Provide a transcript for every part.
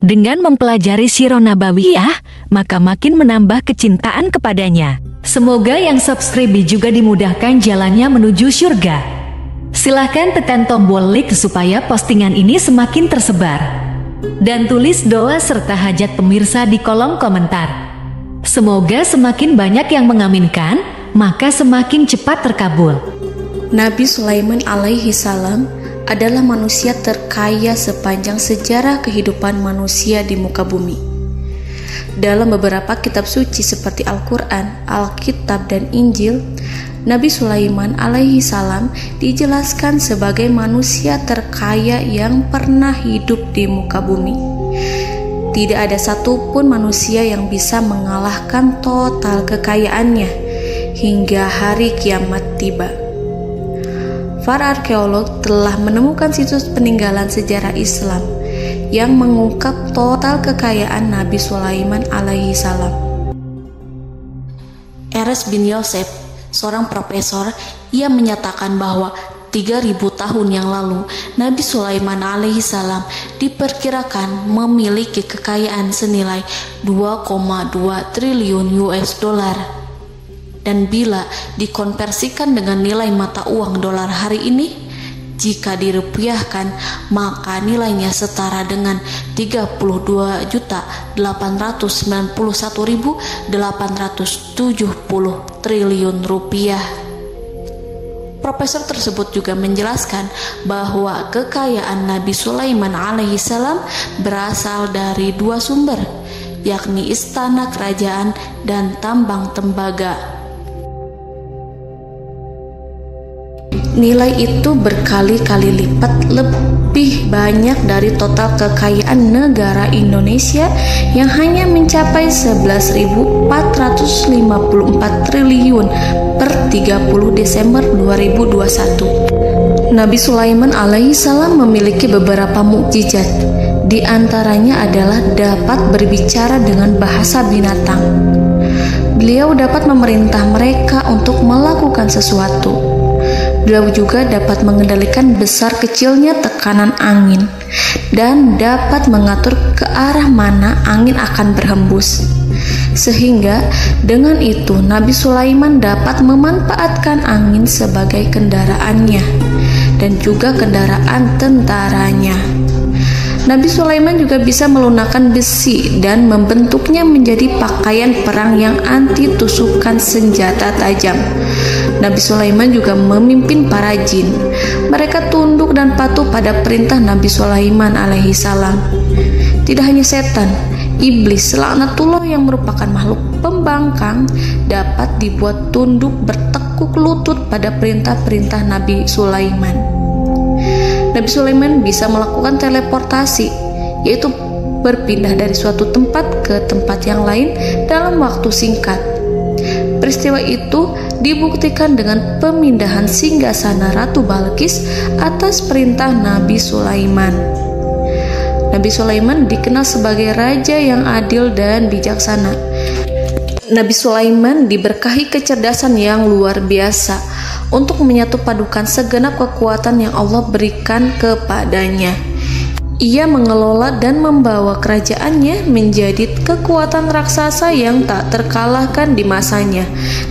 Dengan mempelajari Sirah Nabawiyah, maka makin menambah kecintaan kepadanya. Semoga yang subscribe juga dimudahkan jalannya menuju surga. Silahkan tekan tombol like supaya postingan ini semakin tersebar. Dan tulis doa serta hajat pemirsa di kolom komentar. Semoga semakin banyak yang mengaminkan, maka semakin cepat terkabul. Nabi Sulaiman alaihi salam adalah manusia terkaya sepanjang sejarah kehidupan manusia di muka bumi. Dalam beberapa kitab suci seperti Al-Quran, Alkitab, dan Injil, Nabi Sulaiman alaihi salam dijelaskan sebagai manusia terkaya yang pernah hidup di muka bumi. Tidak ada satupun manusia yang bisa mengalahkan total kekayaannya hingga hari kiamat tiba. Para arkeolog telah menemukan situs peninggalan sejarah Islam yang mengungkap total kekayaan Nabi Sulaiman alaihi salam. Erez bin Yosef, seorang profesor, ia menyatakan bahwa 3000 tahun yang lalu Nabi Sulaiman alaihi salam diperkirakan memiliki kekayaan senilai 2,2 triliun US dollar. Dan bila dikonversikan dengan nilai mata uang dolar hari ini, jika dirupiahkan, maka nilainya setara dengan 32.891.870 triliun rupiah. Profesor tersebut juga menjelaskan bahwa kekayaan Nabi Sulaiman alaihi salam berasal dari dua sumber, yakni istana kerajaan dan tambang tembaga. Nilai itu berkali-kali lipat lebih banyak dari total kekayaan negara Indonesia yang hanya mencapai 11.454 triliun per 30 Desember 2021. Nabi Sulaiman alaihi salam memiliki beberapa mukjizat. Di antaranya adalah dapat berbicara dengan bahasa binatang. Beliau dapat memerintah mereka untuk melakukan sesuatu. Beliau juga dapat mengendalikan besar kecilnya tekanan angin dan dapat mengatur ke arah mana angin akan berhembus. Sehingga dengan itu Nabi Sulaiman dapat memanfaatkan angin sebagai kendaraannya dan juga kendaraan tentaranya. Nabi Sulaiman juga bisa melunakkan besi dan membentuknya menjadi pakaian perang yang anti tusukan senjata tajam. Nabi Sulaiman juga memimpin para jin. Mereka tunduk dan patuh pada perintah Nabi Sulaiman alaihi salam. Tidak hanya setan, iblis laknatullah yang merupakan makhluk pembangkang dapat dibuat tunduk bertekuk lutut pada perintah-perintah Nabi Sulaiman. Nabi Sulaiman bisa melakukan teleportasi, yaitu berpindah dari suatu tempat ke tempat yang lain dalam waktu singkat. Peristiwa itu dibuktikan dengan pemindahan singgasana Ratu Balqis atas perintah Nabi Sulaiman. Nabi Sulaiman dikenal sebagai raja yang adil dan bijaksana. Nabi Sulaiman diberkahi kecerdasan yang luar biasa untuk menyatu padukan segenap kekuatan yang Allah berikan kepadanya. Ia mengelola dan membawa kerajaannya menjadi kekuatan raksasa yang tak terkalahkan di masanya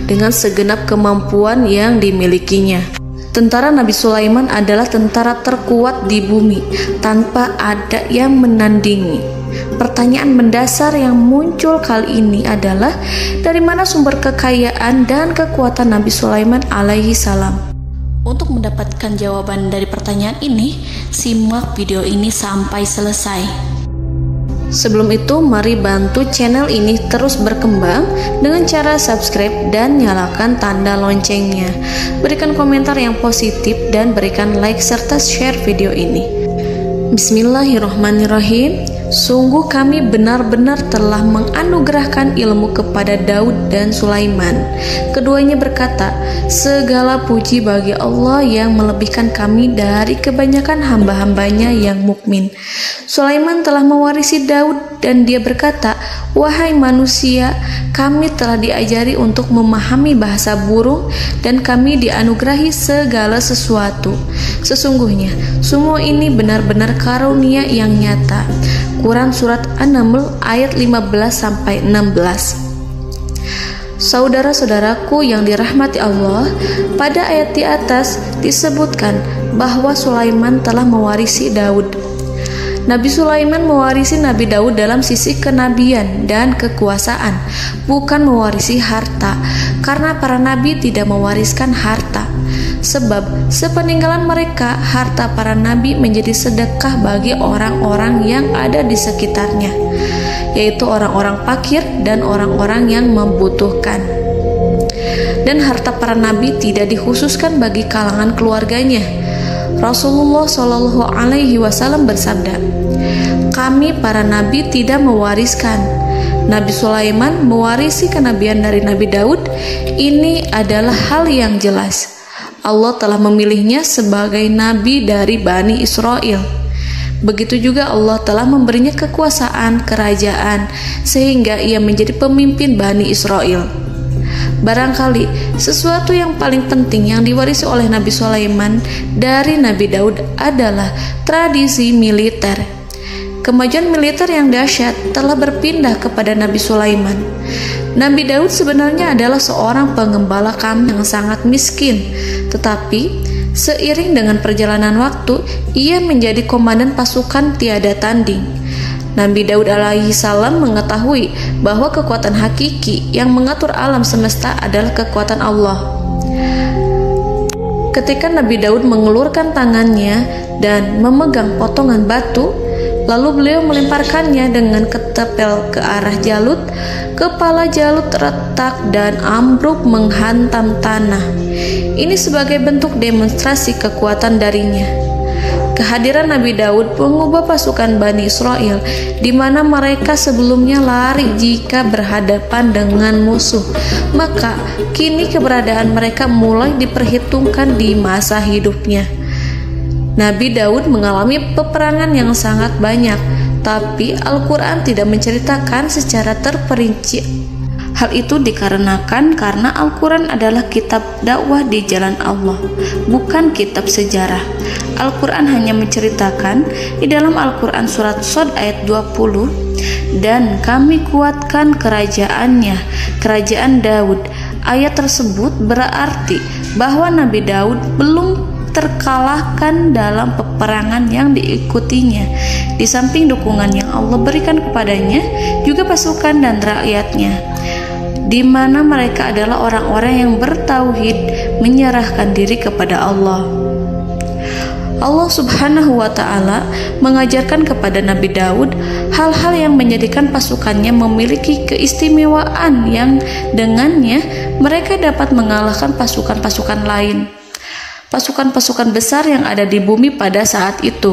dengan segenap kemampuan yang dimilikinya. Tentara Nabi Sulaiman adalah tentara terkuat di bumi tanpa ada yang menandingi. Pertanyaan mendasar yang muncul kali ini adalah dari mana sumber kekayaan dan kekuatan Nabi Sulaiman alaihi salam? Untuk mendapatkan jawaban dari pertanyaan ini, simak video ini sampai selesai. Sebelum itu, mari bantu channel ini terus berkembang dengan cara subscribe dan nyalakan tanda loncengnya. Berikan komentar yang positif dan berikan like serta share video ini. Bismillahirrahmanirrahim. Sungguh kami benar-benar telah menganugerahkan ilmu kepada Daud dan Sulaiman. Keduanya berkata, segala puji bagi Allah yang melebihkan kami dari kebanyakan hamba-hambanya yang mukmin. Sulaiman telah mewarisi Daud dan dia berkata, wahai manusia, kami telah diajari untuk memahami bahasa burung dan kami dianugerahi segala sesuatu. Sesungguhnya semua ini benar-benar karunia yang nyata. Quran Surat An-Naml ayat 15-16. Saudara-saudaraku yang dirahmati Allah, pada ayat di atas disebutkan bahwa Sulaiman telah mewarisi Daud. Nabi Sulaiman mewarisi Nabi Daud dalam sisi kenabian dan kekuasaan, bukan mewarisi harta, karena para nabi tidak mewariskan harta. Sebab sepeninggalan mereka, harta para nabi menjadi sedekah bagi orang-orang yang ada di sekitarnya, yaitu orang-orang fakir dan orang-orang yang membutuhkan. Dan harta para nabi tidak dikhususkan bagi kalangan keluarganya. Rasulullah Shallallahu Alaihi Wasallam bersabda, "Kami para nabi tidak mewariskan. Nabi Sulaiman mewarisi kenabian dari Nabi Daud. Ini adalah hal yang jelas. Allah telah memilihnya sebagai nabi dari Bani Israel. Begitu juga Allah telah memberinya kekuasaan kerajaan sehingga ia menjadi pemimpin Bani Israel." Barangkali sesuatu yang paling penting yang diwarisi oleh Nabi Sulaiman dari Nabi Daud adalah tradisi militer. Kemajuan militer yang dahsyat telah berpindah kepada Nabi Sulaiman. Nabi Daud sebenarnya adalah seorang pengembala kambing yang sangat miskin, tetapi seiring dengan perjalanan waktu, ia menjadi komandan pasukan tiada tanding. Nabi Daud alaihi salam mengetahui bahwa kekuatan hakiki yang mengatur alam semesta adalah kekuatan Allah. Ketika Nabi Daud mengulurkan tangannya dan memegang potongan batu, lalu beliau melemparkannya dengan ketepel ke arah Jalut, kepala Jalut retak dan ambruk menghantam tanah. Ini sebagai bentuk demonstrasi kekuatan darinya. Kehadiran Nabi Daud mengubah pasukan Bani Israel, di mana mereka sebelumnya lari jika berhadapan dengan musuh. Maka kini keberadaan mereka mulai diperhitungkan di masa hidupnya. Nabi Daud mengalami peperangan yang sangat banyak, tapi Al-Quran tidak menceritakan secara terperinci. Hal itu dikarenakan karena Al-Quran adalah kitab dakwah di jalan Allah, bukan kitab sejarah. Al-Quran hanya menceritakan di dalam Al-Quran surat Shad ayat 20, "Dan kami kuatkan kerajaannya, kerajaan Daud." Ayat tersebut berarti bahwa Nabi Daud belum terkalahkan dalam peperangan yang diikutinya. Di samping dukungan yang Allah berikan kepadanya, juga pasukan dan rakyatnya, di mana mereka adalah orang-orang yang bertauhid, menyerahkan diri kepada Allah. Allah Subhanahu wa Ta'ala mengajarkan kepada Nabi Daud hal-hal yang menjadikan pasukannya memiliki keistimewaan yang dengannya mereka dapat mengalahkan pasukan-pasukan lain, pasukan-pasukan besar yang ada di bumi pada saat itu.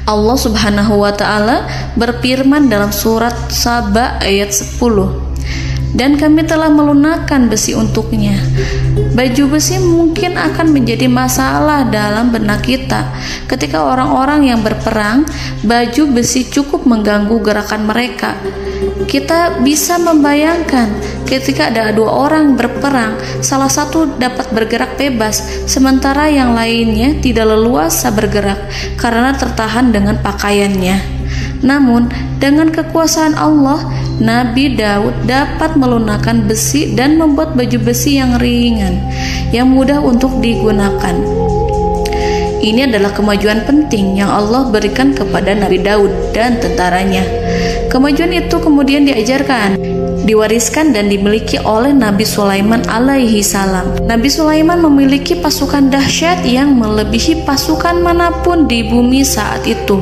Allah Subhanahu wa Ta'ala berfirman dalam surat Saba ayat 10, "Dan kami telah melunakkan besi untuknya." Baju besi mungkin akan menjadi masalah dalam benak kita. Ketika orang-orang yang berperang, baju besi cukup mengganggu gerakan mereka. Kita bisa membayangkan ketika ada dua orang berperang, salah satu dapat bergerak bebas, sementara yang lainnya tidak leluasa bergerak karena tertahan dengan pakaiannya. Namun, dengan kekuasaan Allah, Nabi Daud dapat melunakkan besi dan membuat baju besi yang ringan, yang mudah untuk digunakan. Ini adalah kemajuan penting yang Allah berikan kepada Nabi Daud dan tentaranya. Kemajuan itu kemudian diajarkan, diwariskan dan dimiliki oleh Nabi Sulaiman alaihi salam. Nabi Sulaiman memiliki pasukan dahsyat yang melebihi pasukan manapun di bumi saat itu,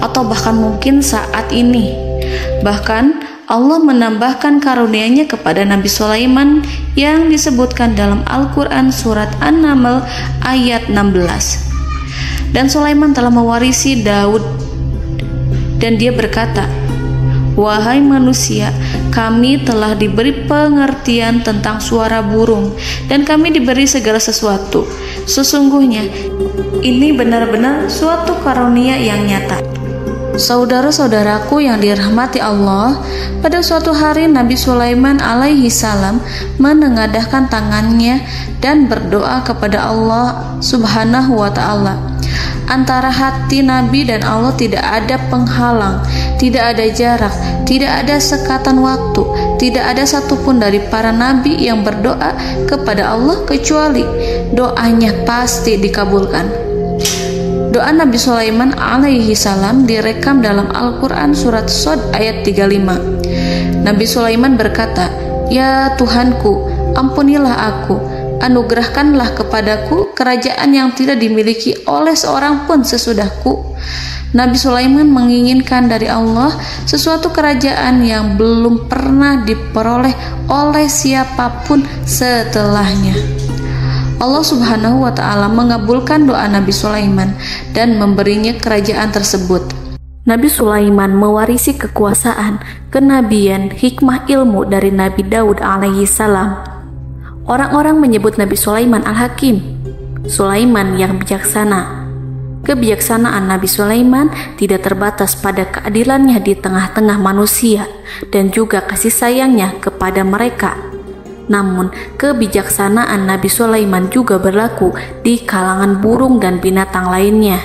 atau bahkan mungkin saat ini. Bahkan Allah menambahkan karunia-Nya kepada Nabi Sulaiman yang disebutkan dalam Al-Quran surat An-Naml ayat 16. "Dan Sulaiman telah mewarisi Daud, dan dia berkata, 'Wahai manusia, kami telah diberi pengertian tentang suara burung, dan kami diberi segala sesuatu. Sesungguhnya ini benar-benar suatu karunia yang nyata.'" Saudara-saudaraku yang dirahmati Allah, pada suatu hari Nabi Sulaiman alaihi salam menengadahkan tangannya dan berdoa kepada Allah Subhanahu wa Ta'ala. Antara hati Nabi dan Allah tidak ada penghalang, tidak ada jarak, tidak ada sekatan waktu, tidak ada satupun dari para nabi yang berdoa kepada Allah kecuali doanya pasti dikabulkan. Doa Nabi Sulaiman alaihi salam direkam dalam Al-Quran surat Shad ayat 35. Nabi Sulaiman berkata, "Ya Tuhanku, ampunilah aku, anugerahkanlah kepadaku kerajaan yang tidak dimiliki oleh seorang pun sesudahku." Nabi Sulaiman menginginkan dari Allah sesuatu kerajaan yang belum pernah diperoleh oleh siapapun setelahnya. Allah Subhanahu wa Ta'ala mengabulkan doa Nabi Sulaiman dan memberinya kerajaan tersebut. Nabi Sulaiman mewarisi kekuasaan, kenabian, hikmah ilmu dari Nabi Daud alaihi salam. Orang-orang menyebut Nabi Sulaiman Al-Hakim, Sulaiman yang bijaksana. Kebijaksanaan Nabi Sulaiman tidak terbatas pada keadilannya di tengah-tengah manusia dan juga kasih sayangnya kepada mereka. Namun, kebijaksanaan Nabi Sulaiman juga berlaku di kalangan burung dan binatang lainnya.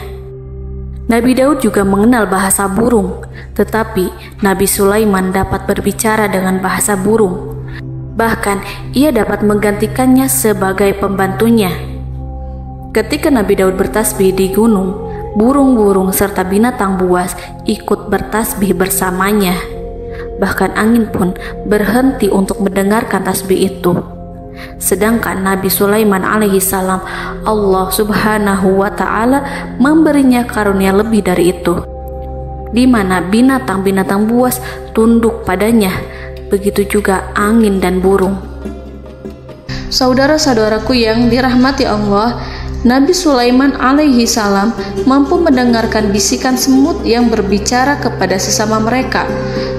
Nabi Daud juga mengenal bahasa burung, tetapi Nabi Sulaiman dapat berbicara dengan bahasa burung. Bahkan, ia dapat menggantikannya sebagai pembantunya. Ketika Nabi Daud bertasbih di gunung, burung-burung serta binatang buas ikut bertasbih bersamanya. Bahkan angin pun berhenti untuk mendengarkan tasbih itu. Sedangkan Nabi Sulaiman alaihi salam, Allah Subhanahu wa Ta'ala memberinya karunia lebih dari itu, di mana binatang-binatang buas tunduk padanya, begitu juga angin dan burung. Saudara-saudaraku yang dirahmati Allah, Nabi Sulaiman alaihi salam mampu mendengarkan bisikan semut yang berbicara kepada sesama mereka.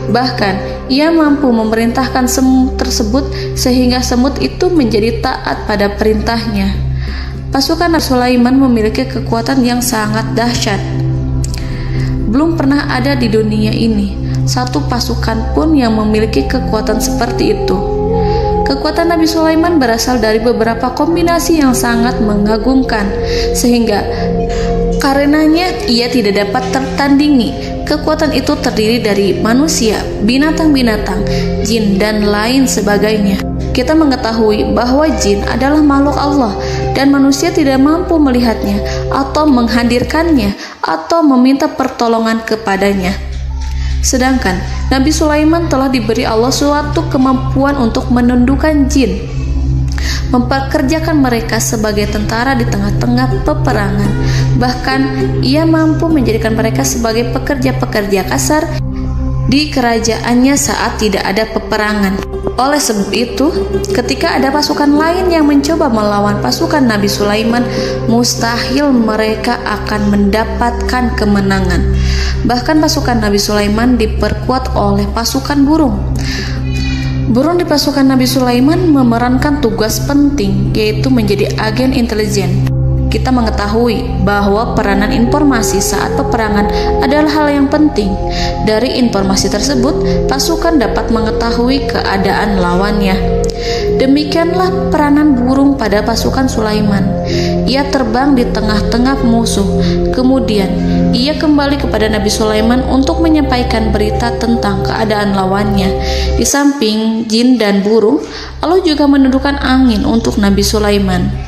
Bahkan, ia mampu memerintahkan semut tersebut sehingga semut itu menjadi taat pada perintahnya. Pasukan Nabi Sulaiman memiliki kekuatan yang sangat dahsyat. Belum pernah ada di dunia ini satu pasukan pun yang memiliki kekuatan seperti itu. Kekuatan Nabi Sulaiman berasal dari beberapa kombinasi yang sangat mengagumkan, sehingga karenanya ia tidak dapat tertandingi. Kekuatan itu terdiri dari manusia, binatang-binatang, jin, dan lain sebagainya. Kita mengetahui bahwa jin adalah makhluk Allah dan manusia tidak mampu melihatnya atau menghadirkannya atau meminta pertolongan kepadanya. Sedangkan Nabi Sulaiman telah diberi Allah suatu kemampuan untuk menundukkan jin, mempekerjakan mereka sebagai tentara di tengah-tengah peperangan. Bahkan ia mampu menjadikan mereka sebagai pekerja-pekerja kasar di kerajaannya saat tidak ada peperangan. Oleh sebab itu, ketika ada pasukan lain yang mencoba melawan pasukan Nabi Sulaiman, mustahil mereka akan mendapatkan kemenangan. Bahkan pasukan Nabi Sulaiman diperkuat oleh pasukan burung. Burung di pasukan Nabi Sulaiman memerankan tugas penting, yaitu menjadi agen intelijen. Kita mengetahui bahwa peranan informasi saat peperangan adalah hal yang penting. Dari informasi tersebut, pasukan dapat mengetahui keadaan lawannya. Demikianlah peranan burung pada pasukan Sulaiman. Ia terbang di tengah-tengah musuh. Kemudian, ia kembali kepada Nabi Sulaiman untuk menyampaikan berita tentang keadaan lawannya. Di samping jin dan burung, Allah juga menundukkan angin untuk Nabi Sulaiman.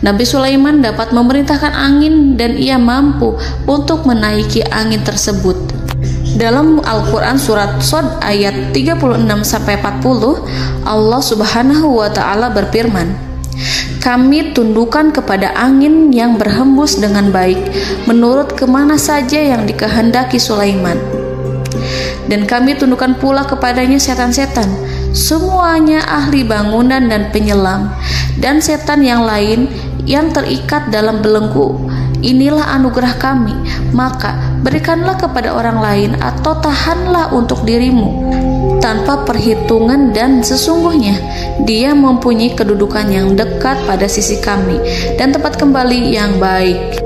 Nabi Sulaiman dapat memerintahkan angin dan ia mampu untuk menaiki angin tersebut. Dalam Al-Quran surat Shad ayat 36-40, Allah Subhanahu wa Ta'ala berfirman, "Kami tundukkan kepada angin yang berhembus dengan baik menurut kemana saja yang dikehendaki Sulaiman. Dan kami tundukkan pula kepadanya setan-setan, semuanya ahli bangunan dan penyelam, dan setan yang lain yang terikat dalam belenggu. Inilah anugerah kami, maka berikanlah kepada orang lain atau tahanlah untuk dirimu tanpa perhitungan, dan sesungguhnya dia mempunyai kedudukan yang dekat pada sisi kami dan tempat kembali yang baik."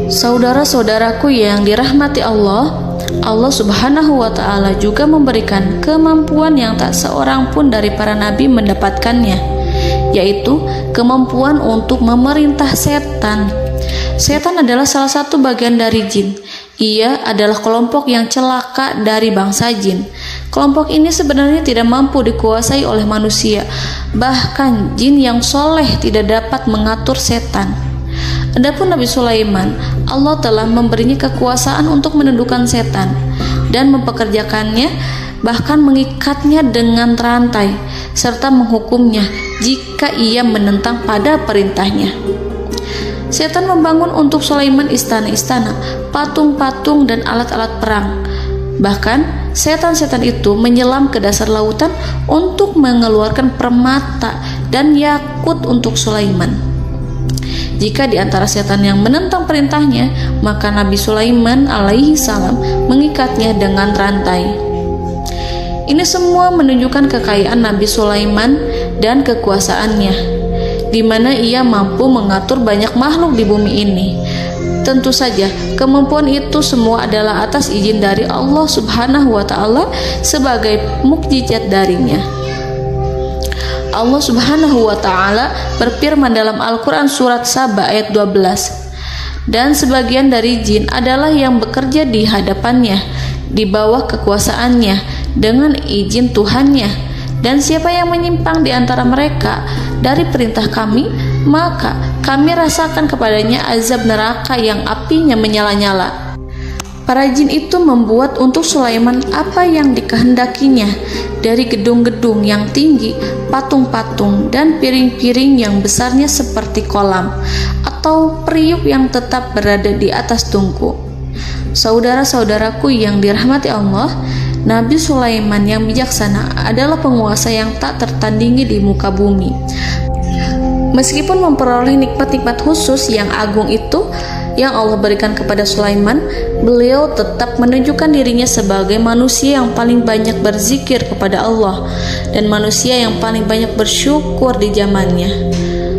Saudara-saudaraku yang dirahmati Allah, Allah Subhanahu wa Ta'ala juga memberikan kemampuan yang tak seorang pun dari para nabi mendapatkannya, yaitu kemampuan untuk memerintah setan. Setan adalah salah satu bagian dari jin. Ia adalah kelompok yang celaka dari bangsa jin. Kelompok ini sebenarnya tidak mampu dikuasai oleh manusia. Bahkan jin yang soleh tidak dapat mengatur setan. Adapun Nabi Sulaiman, Allah telah memberinya kekuasaan untuk menundukkan setan dan mempekerjakannya, bahkan mengikatnya dengan rantai serta menghukumnya jika ia menentang pada perintahnya. Setan membangun untuk Sulaiman istana-istana, patung-patung, dan alat-alat perang. Bahkan setan-setan itu menyelam ke dasar lautan untuk mengeluarkan permata dan yakut untuk Sulaiman. Jika di antara setan yang menentang perintahnya, maka Nabi Sulaiman alaihi salam mengikatnya dengan rantai. Ini semua menunjukkan kekayaan Nabi Sulaiman dan kekuasaannya, di mana ia mampu mengatur banyak makhluk di bumi ini. Tentu saja, kemampuan itu semua adalah atas izin dari Allah Subhanahu wa Ta'ala sebagai mukjizat darinya. Allah Subhanahu wa Ta'ala berfirman dalam Al-Quran surat Saba ayat 12, dan sebagian dari jin adalah yang bekerja di hadapannya, di bawah kekuasaannya, dengan izin Tuhannya. Dan siapa yang menyimpang di antara mereka dari perintah kami, maka kami rasakan kepadanya azab neraka yang apinya menyala-nyala. Para jin itu membuat untuk Sulaiman apa yang dikehendakinya, dari gedung-gedung yang tinggi, patung-patung, dan piring-piring yang besarnya seperti kolam, atau periuk yang tetap berada di atas tungku. Saudara-saudaraku yang dirahmati Allah, Nabi Sulaiman yang bijaksana adalah penguasa yang tak tertandingi di muka bumi. Meskipun memperoleh nikmat-nikmat khusus yang agung itu yang Allah berikan kepada Sulaiman, beliau tetap menunjukkan dirinya sebagai manusia yang paling banyak berzikir kepada Allah dan manusia yang paling banyak bersyukur di zamannya.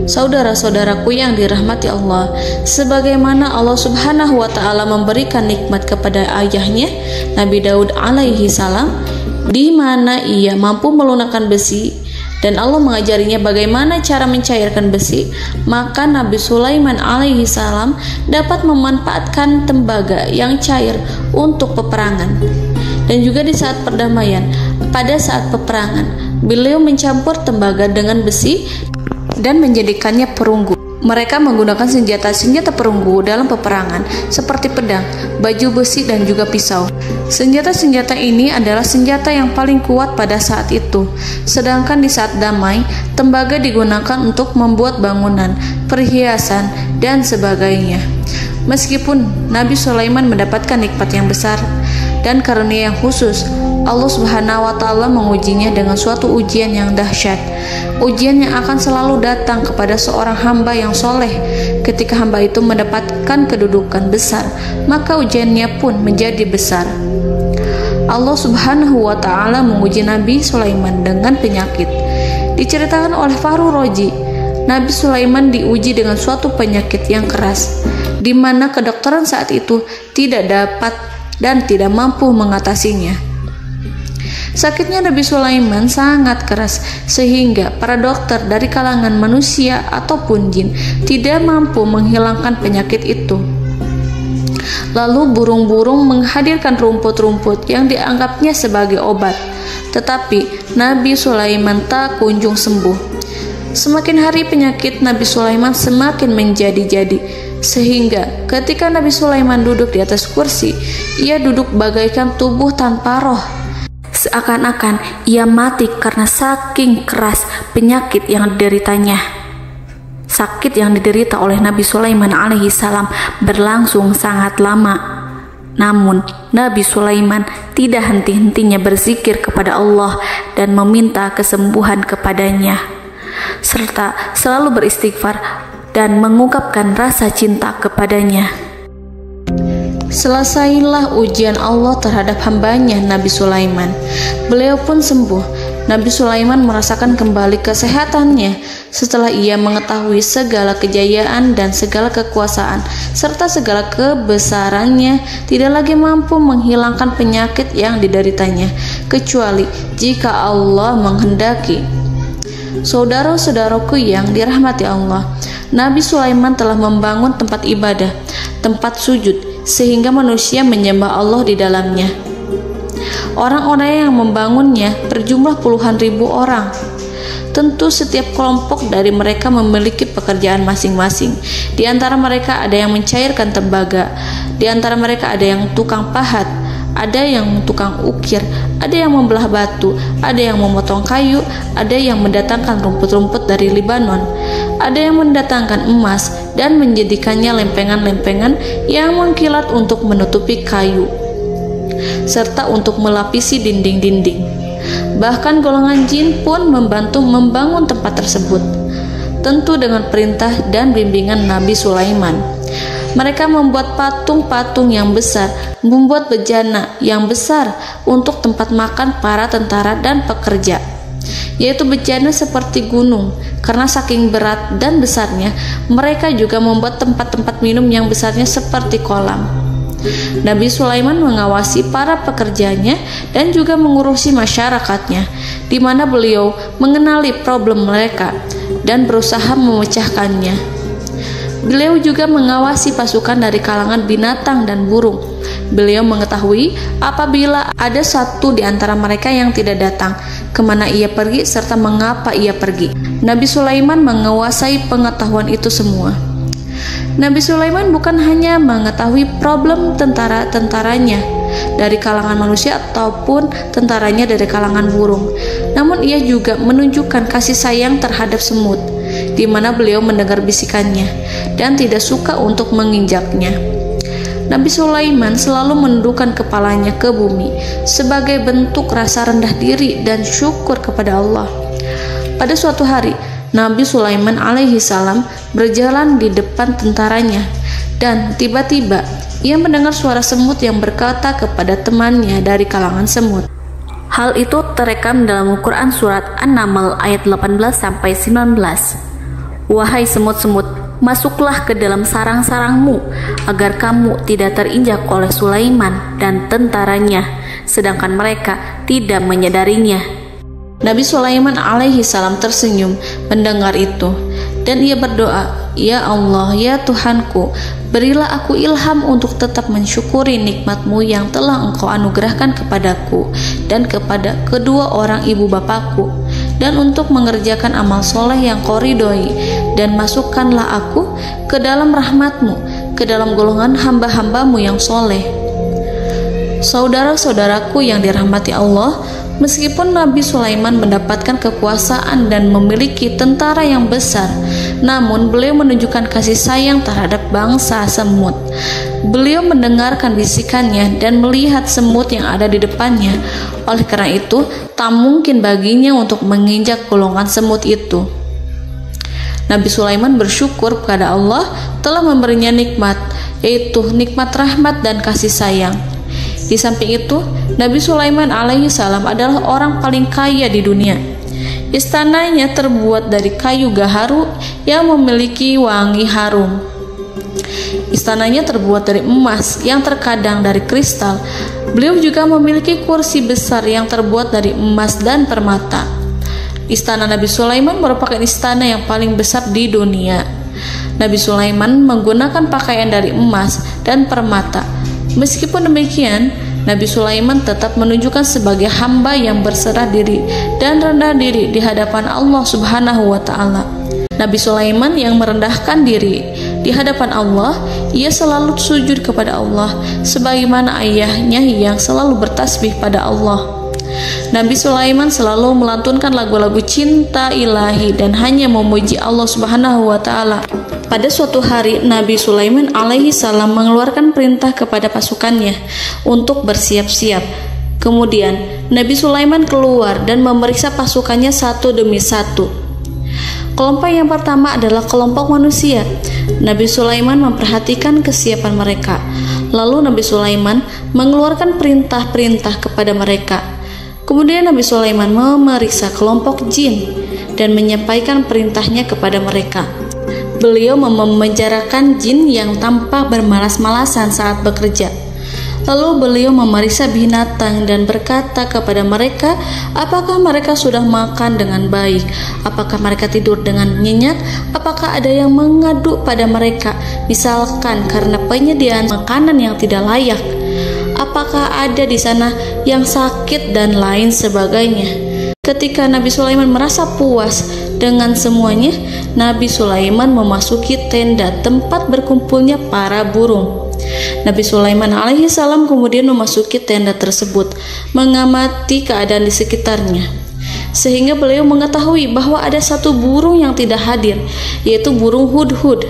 Saudara-saudaraku yang dirahmati Allah, sebagaimana Allah Subhanahu wa Ta'ala memberikan nikmat kepada ayahnya Nabi Daud alaihi salam, di mana ia mampu melunakkan besi, dan Allah mengajarinya bagaimana cara mencairkan besi, maka Nabi Sulaiman alaihi salam dapat memanfaatkan tembaga yang cair untuk peperangan. Dan juga di saat perdamaian, pada saat peperangan, beliau mencampur tembaga dengan besi dan menjadikannya perunggu. Mereka menggunakan senjata-senjata perunggu dalam peperangan seperti pedang, baju besi, dan juga pisau. Senjata-senjata ini adalah senjata yang paling kuat pada saat itu. Sedangkan di saat damai, tembaga digunakan untuk membuat bangunan, perhiasan, dan sebagainya. Meskipun Nabi Sulaiman mendapatkan nikmat yang besar dan karunia yang khusus, Allah Subhanahu wa Ta'ala mengujinya dengan suatu ujian yang dahsyat. Ujian yang akan selalu datang kepada seorang hamba yang soleh. Ketika hamba itu mendapatkan kedudukan besar, maka ujiannya pun menjadi besar. Allah Subhanahu wa Ta'ala menguji Nabi Sulaiman dengan penyakit. Diceritakan oleh Fahru Roji, Nabi Sulaiman diuji dengan suatu penyakit yang keras, di mana kedokteran saat itu tidak dapat dan tidak mampu mengatasinya. Sakitnya Nabi Sulaiman sangat keras sehingga para dokter dari kalangan manusia ataupun jin tidak mampu menghilangkan penyakit itu. Lalu burung-burung menghadirkan rumput-rumput yang dianggapnya sebagai obat, tetapi Nabi Sulaiman tak kunjung sembuh. Semakin hari penyakit Nabi Sulaiman semakin menjadi-jadi, sehingga ketika Nabi Sulaiman duduk di atas kursi, ia duduk bagaikan tubuh tanpa roh. Seakan-akan ia mati karena saking keras penyakit yang dideritanya. Sakit yang diderita oleh Nabi Sulaiman alaihi salam berlangsung sangat lama. Namun Nabi Sulaiman tidak henti-hentinya berzikir kepada Allah dan meminta kesembuhan kepadanya, serta selalu beristighfar dan mengungkapkan rasa cinta kepadanya. Selesailah ujian Allah terhadap hambanya Nabi Sulaiman. Beliau pun sembuh. Nabi Sulaiman merasakan kembali kesehatannya setelah ia mengetahui segala kejayaan dan segala kekuasaan serta segala kebesarannya tidak lagi mampu menghilangkan penyakit yang dideritanya kecuali jika Allah menghendaki. Saudara-saudaraku yang dirahmati Allah, Nabi Sulaiman telah membangun tempat ibadah, tempat sujud, sehingga manusia menyembah Allah di dalamnya. Orang-orang yang membangunnya berjumlah puluhan ribu orang. Tentu setiap kelompok dari mereka memiliki pekerjaan masing-masing. Di antara mereka ada yang mencairkan tembaga, di antara mereka ada yang tukang pahat, ada yang tukang ukir, ada yang membelah batu, ada yang memotong kayu, ada yang mendatangkan rumput-rumput dari Libanon, ada yang mendatangkan emas dan menjadikannya lempengan-lempengan yang mengkilat untuk menutupi kayu, serta untuk melapisi dinding-dinding. Bahkan golongan jin pun membantu membangun tempat tersebut, tentu dengan perintah dan bimbingan Nabi Sulaiman. Mereka membuat patung-patung yang besar, membuat bejana yang besar untuk tempat makan para tentara dan pekerja, yaitu bejana seperti gunung. Karena saking berat dan besarnya, mereka juga membuat tempat-tempat minum yang besarnya seperti kolam. Nabi Sulaiman mengawasi para pekerjanya dan juga mengurusi masyarakatnya, di mana beliau mengenali problem mereka dan berusaha memecahkannya. Beliau juga mengawasi pasukan dari kalangan binatang dan burung. Beliau mengetahui apabila ada satu di antara mereka yang tidak datang, kemana ia pergi, serta mengapa ia pergi. Nabi Sulaiman menguasai pengetahuan itu semua. Nabi Sulaiman bukan hanya mengetahui problem tentara-tentaranya dari kalangan manusia ataupun tentaranya dari kalangan burung, namun ia juga menunjukkan kasih sayang terhadap semut, di mana beliau mendengar bisikannya dan tidak suka untuk menginjaknya. Nabi Sulaiman selalu menundukkan kepalanya ke bumi sebagai bentuk rasa rendah diri dan syukur kepada Allah. Pada suatu hari, Nabi Sulaiman alaihi salam berjalan di depan tentaranya dan tiba-tiba ia mendengar suara semut yang berkata kepada temannya dari kalangan semut. Hal itu terekam dalam Al-Quran surat An-Naml ayat 18-19. Wahai semut-semut, masuklah ke dalam sarang-sarangmu agar kamu tidak terinjak oleh Sulaiman dan tentaranya, sedangkan mereka tidak menyadarinya. Nabi Sulaiman alaihi salam tersenyum mendengar itu dan ia berdoa, "Ya Allah, ya Tuhanku, berilah aku ilham untuk tetap mensyukuri nikmat-Mu yang telah Engkau anugerahkan kepadaku dan kepada kedua orang ibu bapakku, dan untuk mengerjakan amal soleh yang Kau ridhoi, dan masukkanlah aku ke dalam rahmat-Mu, ke dalam golongan hamba-hamba-Mu yang soleh." Saudara-saudaraku yang dirahmati Allah, meskipun Nabi Sulaiman mendapatkan kekuasaan dan memiliki tentara yang besar, namun beliau menunjukkan kasih sayang terhadap bangsa semut. Beliau mendengarkan bisikannya dan melihat semut yang ada di depannya. Oleh karena itu, tak mungkin baginya untuk menginjak golongan semut itu. Nabi Sulaiman bersyukur kepada Allah telah memberinya nikmat, yaitu nikmat rahmat dan kasih sayang. Di samping itu, Nabi Sulaiman alaihi salam adalah orang paling kaya di dunia. Istananya terbuat dari kayu gaharu yang memiliki wangi harum. Istananya terbuat dari emas yang terkadang dari kristal. Beliau juga memiliki kursi besar yang terbuat dari emas dan permata. Istana Nabi Sulaiman merupakan istana yang paling besar di dunia. Nabi Sulaiman menggunakan pakaian dari emas dan permata. Meskipun demikian, Nabi Sulaiman tetap menunjukkan sebagai hamba yang berserah diri dan rendah diri di hadapan Allah Subhanahu wa Ta'ala. Nabi Sulaiman yang merendahkan diri di hadapan Allah, ia selalu sujud kepada Allah sebagaimana ayahnya yang selalu bertasbih pada Allah. Nabi Sulaiman selalu melantunkan lagu-lagu cinta ilahi dan hanya memuji Allah Subhanahu wa Ta'ala. Pada suatu hari, Nabi Sulaiman alaihi salam mengeluarkan perintah kepada pasukannya untuk bersiap-siap. Kemudian, Nabi Sulaiman keluar dan memeriksa pasukannya satu demi satu. Kelompok yang pertama adalah kelompok manusia. Nabi Sulaiman memperhatikan kesiapan mereka. Lalu Nabi Sulaiman mengeluarkan perintah-perintah kepada mereka. Kemudian Nabi Sulaiman memeriksa kelompok jin dan menyampaikan perintahnya kepada mereka. Beliau memenjarakan jin yang tampak bermalas-malasan saat bekerja. Lalu beliau memeriksa binatang dan berkata kepada mereka, apakah mereka sudah makan dengan baik? Apakah mereka tidur dengan nyenyak? Apakah ada yang mengadu pada mereka, misalkan karena penyediaan makanan yang tidak layak? Apakah ada di sana yang sakit dan lain sebagainya? Ketika Nabi Sulaiman merasa puas dengan semuanya, Nabi Sulaiman memasuki tenda tempat berkumpulnya para burung. Nabi Sulaiman alaihissalam kemudian memasuki tenda tersebut, mengamati keadaan di sekitarnya, sehingga beliau mengetahui bahwa ada satu burung yang tidak hadir, yaitu burung hudhud.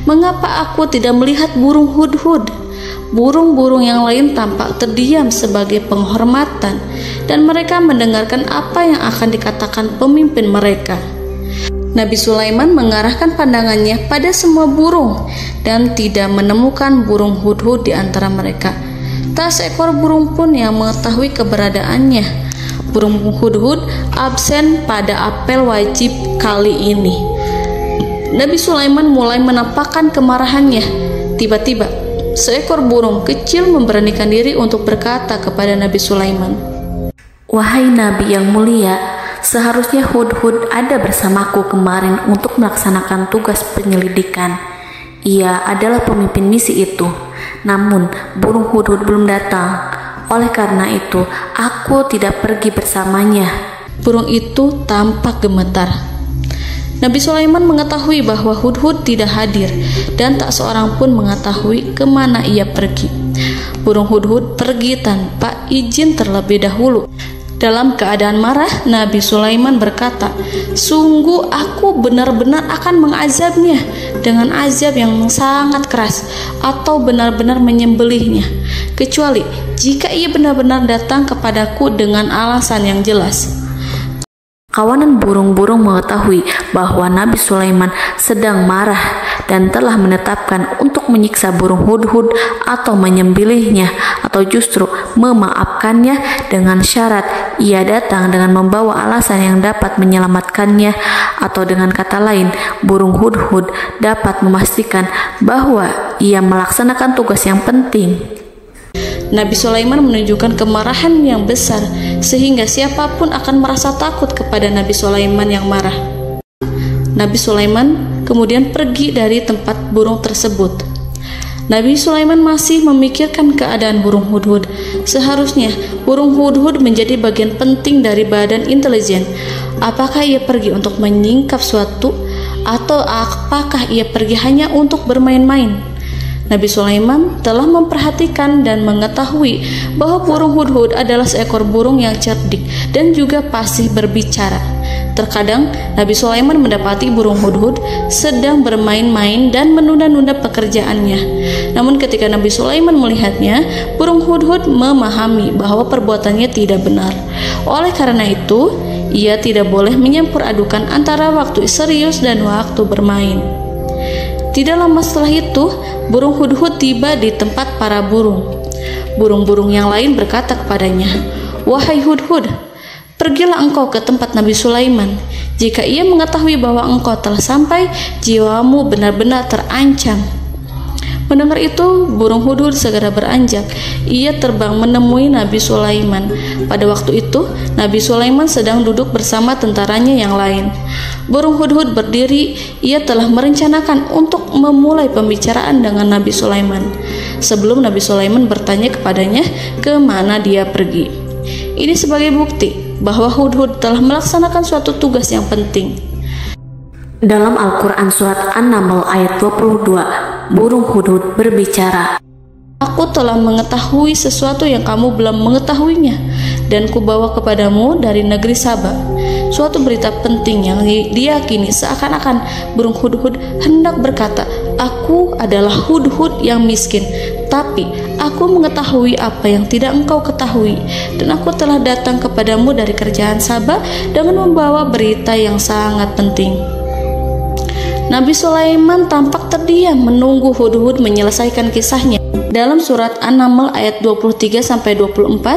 Mengapa aku tidak melihat burung hudhud? Burung-burung yang lain tampak terdiam sebagai penghormatan, dan mereka mendengarkan apa yang akan dikatakan pemimpin mereka. Nabi Sulaiman mengarahkan pandangannya pada semua burung dan tidak menemukan burung hudhud di antara mereka. Tak seekor burung pun yang mengetahui keberadaannya. Burung hudhud absen pada apel wajib kali ini. Nabi Sulaiman mulai menampakkan kemarahannya. Tiba-tiba, seekor burung kecil memberanikan diri untuk berkata kepada Nabi Sulaiman, "Wahai Nabi yang mulia, seharusnya hudhud ada bersamaku kemarin untuk melaksanakan tugas penyelidikan. Ia adalah pemimpin misi itu. Namun, burung hudhud belum datang. Oleh karena itu, aku tidak pergi bersamanya." Burung itu tampak gemetar. Nabi Sulaiman mengetahui bahwa hudhud tidak hadir dan tak seorang pun mengetahui kemana ia pergi. Burung hudhud pergi tanpa izin terlebih dahulu. Dalam keadaan marah, Nabi Sulaiman berkata, "Sungguh aku benar-benar akan mengazabnya dengan azab yang sangat keras, atau benar-benar menyembelihnya, kecuali jika ia benar-benar datang kepadaku dengan alasan yang jelas." Kawanan burung-burung mengetahui bahwa Nabi Sulaiman sedang marah dan telah menetapkan untuk menyiksa burung hudhud atau menyembelihnya, atau justru memaafkannya dengan syarat ia datang dengan membawa alasan yang dapat menyelamatkannya, atau dengan kata lain, burung hudhud dapat memastikan bahwa ia melaksanakan tugas yang penting. Nabi Sulaiman menunjukkan kemarahan yang besar, sehingga siapapun akan merasa takut kepada Nabi Sulaiman yang marah. Nabi Sulaiman kemudian pergi dari tempat burung tersebut. Nabi Sulaiman masih memikirkan keadaan burung hudhud. Seharusnya burung hudhud menjadi bagian penting dari badan intelijen. Apakah ia pergi untuk menyingkap suatu, atau apakah ia pergi hanya untuk bermain-main? Nabi Sulaiman telah memperhatikan dan mengetahui bahwa burung hudhud adalah seekor burung yang cerdik dan juga fasih berbicara. Terkadang Nabi Sulaiman mendapati burung hudhud sedang bermain-main dan menunda-nunda pekerjaannya. Namun ketika Nabi Sulaiman melihatnya, burung hudhud memahami bahwa perbuatannya tidak benar. Oleh karena itu, ia tidak boleh menyampur adukan antara waktu serius dan waktu bermain. Tidak lama setelah itu, burung hudhud tiba di tempat para burung. Burung-burung yang lain berkata kepadanya, "Wahai hudhud, pergilah engkau ke tempat Nabi Sulaiman. Jika ia mengetahui bahwa engkau telah sampai, jiwamu benar-benar terancam." Mendengar itu, burung hudhud segera beranjak. Ia terbang menemui Nabi Sulaiman. Pada waktu itu, Nabi Sulaiman sedang duduk bersama tentaranya yang lain. Burung hudhud berdiri. Ia telah merencanakan untuk memulai pembicaraan dengan Nabi Sulaiman sebelum Nabi Sulaiman bertanya kepadanya kemana dia pergi. Ini sebagai bukti bahwa hudhud telah melaksanakan suatu tugas yang penting. Dalam Al-Quran Surat An-Naml ayat 22, burung hudhud berbicara, "Aku telah mengetahui sesuatu yang kamu belum mengetahuinya, dan kubawa kepadamu dari negeri Saba suatu berita penting yang diyakini." Seakan-akan burung hudhud hendak berkata, "Aku adalah hudhud yang miskin, tapi aku mengetahui apa yang tidak engkau ketahui, dan aku telah datang kepadamu dari kerajaan Saba dengan membawa berita yang sangat penting." Nabi Sulaiman tampak terdiam menunggu hudhud menyelesaikan kisahnya. Dalam surat An-Naml ayat 23-24,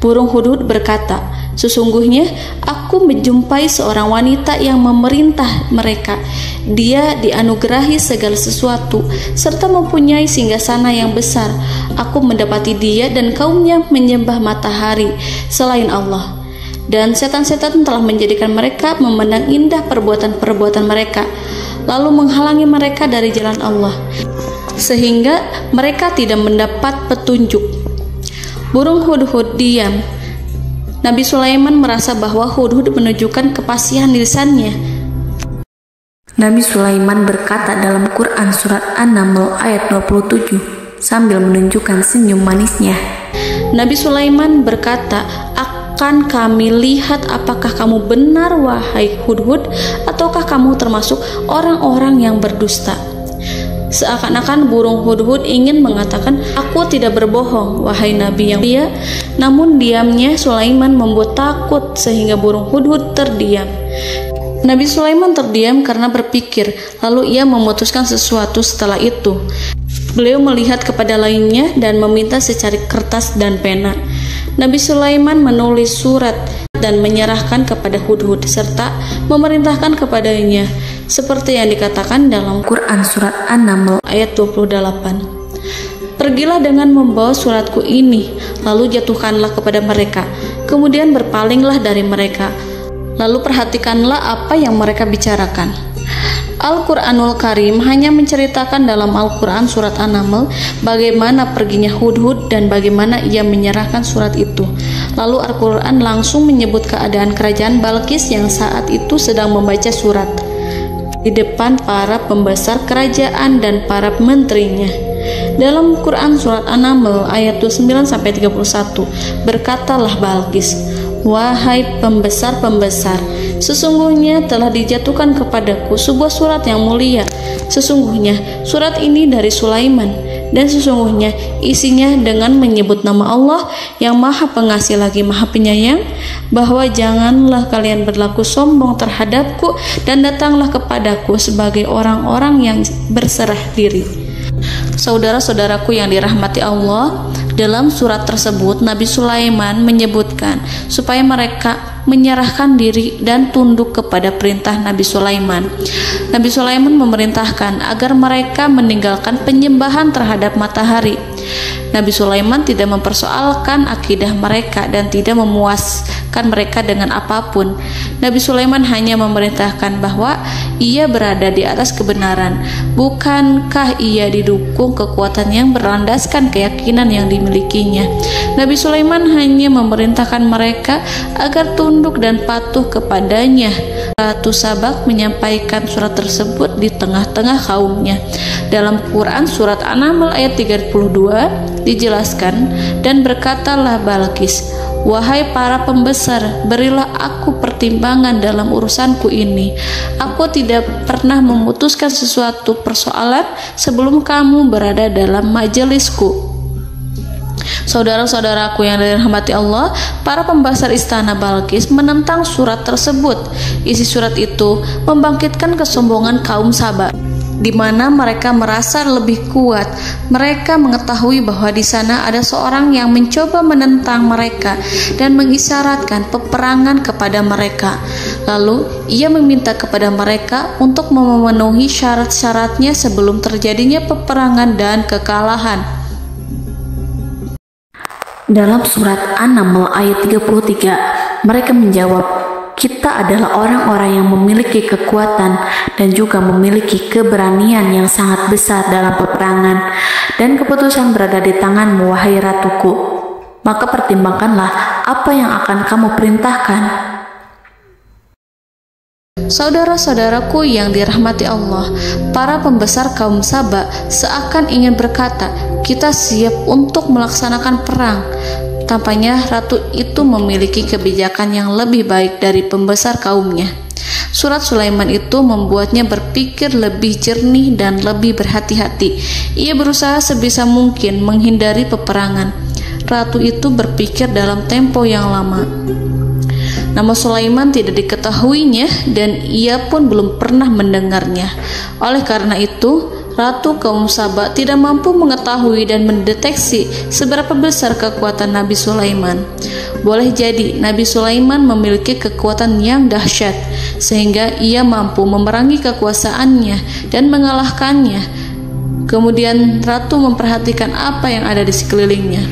burung hudhud berkata, Sesungguhnya aku menjumpai seorang wanita yang memerintah mereka. Dia dianugerahi segala sesuatu serta mempunyai singgasana yang besar. Aku mendapati dia dan kaumnya menyembah matahari selain Allah. Dan setan-setan telah menjadikan mereka memandang indah perbuatan-perbuatan mereka, lalu menghalangi mereka dari jalan Allah, sehingga mereka tidak mendapat petunjuk. Burung hudhud diam. Nabi Sulaiman merasa bahwa hudhud menunjukkan kepasihan lisannya. Nabi Sulaiman berkata dalam Quran surat An-Naml ayat 27 sambil menunjukkan senyum manisnya. Nabi Sulaiman berkata, "Akan kami lihat apakah kamu benar wahai hudhud, ataukah kamu termasuk orang-orang yang berdusta." Seakan-akan burung hudhud ingin mengatakan, "Aku tidak berbohong, wahai Nabi yang mulia." Namun diamnya Sulaiman membuat takut sehingga burung hudhud terdiam. Nabi Sulaiman terdiam karena berpikir, lalu ia memutuskan sesuatu setelah itu. Beliau melihat kepada lainnya dan meminta secari kertas dan pena. Nabi Sulaiman menulis surat dan menyerahkan kepada hudhud serta memerintahkan kepadanya seperti yang dikatakan dalam Quran surat An-Naml ayat 28. "Pergilah dengan membawa suratku ini, lalu jatuhkanlah kepada mereka, kemudian berpalinglah dari mereka, lalu perhatikanlah apa yang mereka bicarakan." Al-Quranul Karim hanya menceritakan dalam Al-Quran surat An-Naml bagaimana perginya hudhud dan bagaimana ia menyerahkan surat itu. Lalu Al-Quran langsung menyebut keadaan kerajaan Balqis yang saat itu sedang membaca surat di depan para pembesar kerajaan dan para menterinya. Dalam Quran surat An-Naml ayat 29-31 berkatalah Balqis, "Wahai pembesar-pembesar, sesungguhnya telah dijatuhkan kepadaku sebuah surat yang mulia. Sesungguhnya surat ini dari Sulaiman, dan sesungguhnya isinya dengan menyebut nama Allah yang Maha Pengasih lagi Maha Penyayang, bahwa janganlah kalian berlaku sombong terhadapku dan datanglah kepadaku sebagai orang-orang yang berserah diri." Saudara-saudaraku yang dirahmati Allah, dalam surat tersebut Nabi Sulaiman menyebutkan supaya mereka menyerahkan diri dan tunduk kepada perintah Nabi Sulaiman. Nabi Sulaiman memerintahkan agar mereka meninggalkan penyembahan terhadap matahari. Nabi Sulaiman tidak mempersoalkan akidah mereka dan tidak memuaskan mereka dengan apapun. Nabi Sulaiman hanya memerintahkan bahwa ia berada di atas kebenaran. Bukankah ia didukung kekuatan yang berlandaskan keyakinan yang dimilikinya? Nabi Sulaiman hanya memerintahkan mereka agar tunduk dan patuh kepadanya. Ratu Sabak menyampaikan surat tersebut di tengah-tengah kaumnya. Dalam Quran surat An-Naml ayat 32 dijelaskan, "Dan berkatalah Balqis, wahai para pembesar, berilah aku pertimbangan dalam urusanku ini. Aku tidak pernah memutuskan sesuatu persoalan sebelum kamu berada dalam majelisku." Saudara-saudaraku yang dirahmati Allah, para pembesar istana Balqis menentang surat tersebut. Isi surat itu membangkitkan kesombongan kaum Sabak, di mana mereka merasa lebih kuat. Mereka mengetahui bahwa di sana ada seorang yang mencoba menentang mereka dan mengisyaratkan peperangan kepada mereka. Lalu ia meminta kepada mereka untuk memenuhi syarat-syaratnya sebelum terjadinya peperangan dan kekalahan. Dalam surat An-Naml ayat 33, mereka menjawab, "Kita adalah orang-orang yang memiliki kekuatan dan juga memiliki keberanian yang sangat besar dalam peperangan, dan keputusan berada di tanganmu, wahai ratuku. Maka pertimbangkanlah apa yang akan kamu perintahkan." Saudara-saudaraku yang dirahmati Allah, para pembesar kaum Sabak seakan ingin berkata, "Kita siap untuk melaksanakan perang." Tampaknya ratu itu memiliki kebijakan yang lebih baik dari pembesar kaumnya. Surat Sulaiman itu membuatnya berpikir lebih jernih dan lebih berhati-hati. Ia berusaha sebisa mungkin menghindari peperangan. Ratu itu berpikir dalam tempo yang lama. Nama Sulaiman tidak diketahuinya dan ia pun belum pernah mendengarnya. Oleh karena itu, Ratu kaum Saba tidak mampu mengetahui dan mendeteksi seberapa besar kekuatan Nabi Sulaiman. Boleh jadi Nabi Sulaiman memiliki kekuatan yang dahsyat, sehingga ia mampu memerangi kekuasaannya dan mengalahkannya. Kemudian Ratu memperhatikan apa yang ada di sekelilingnya.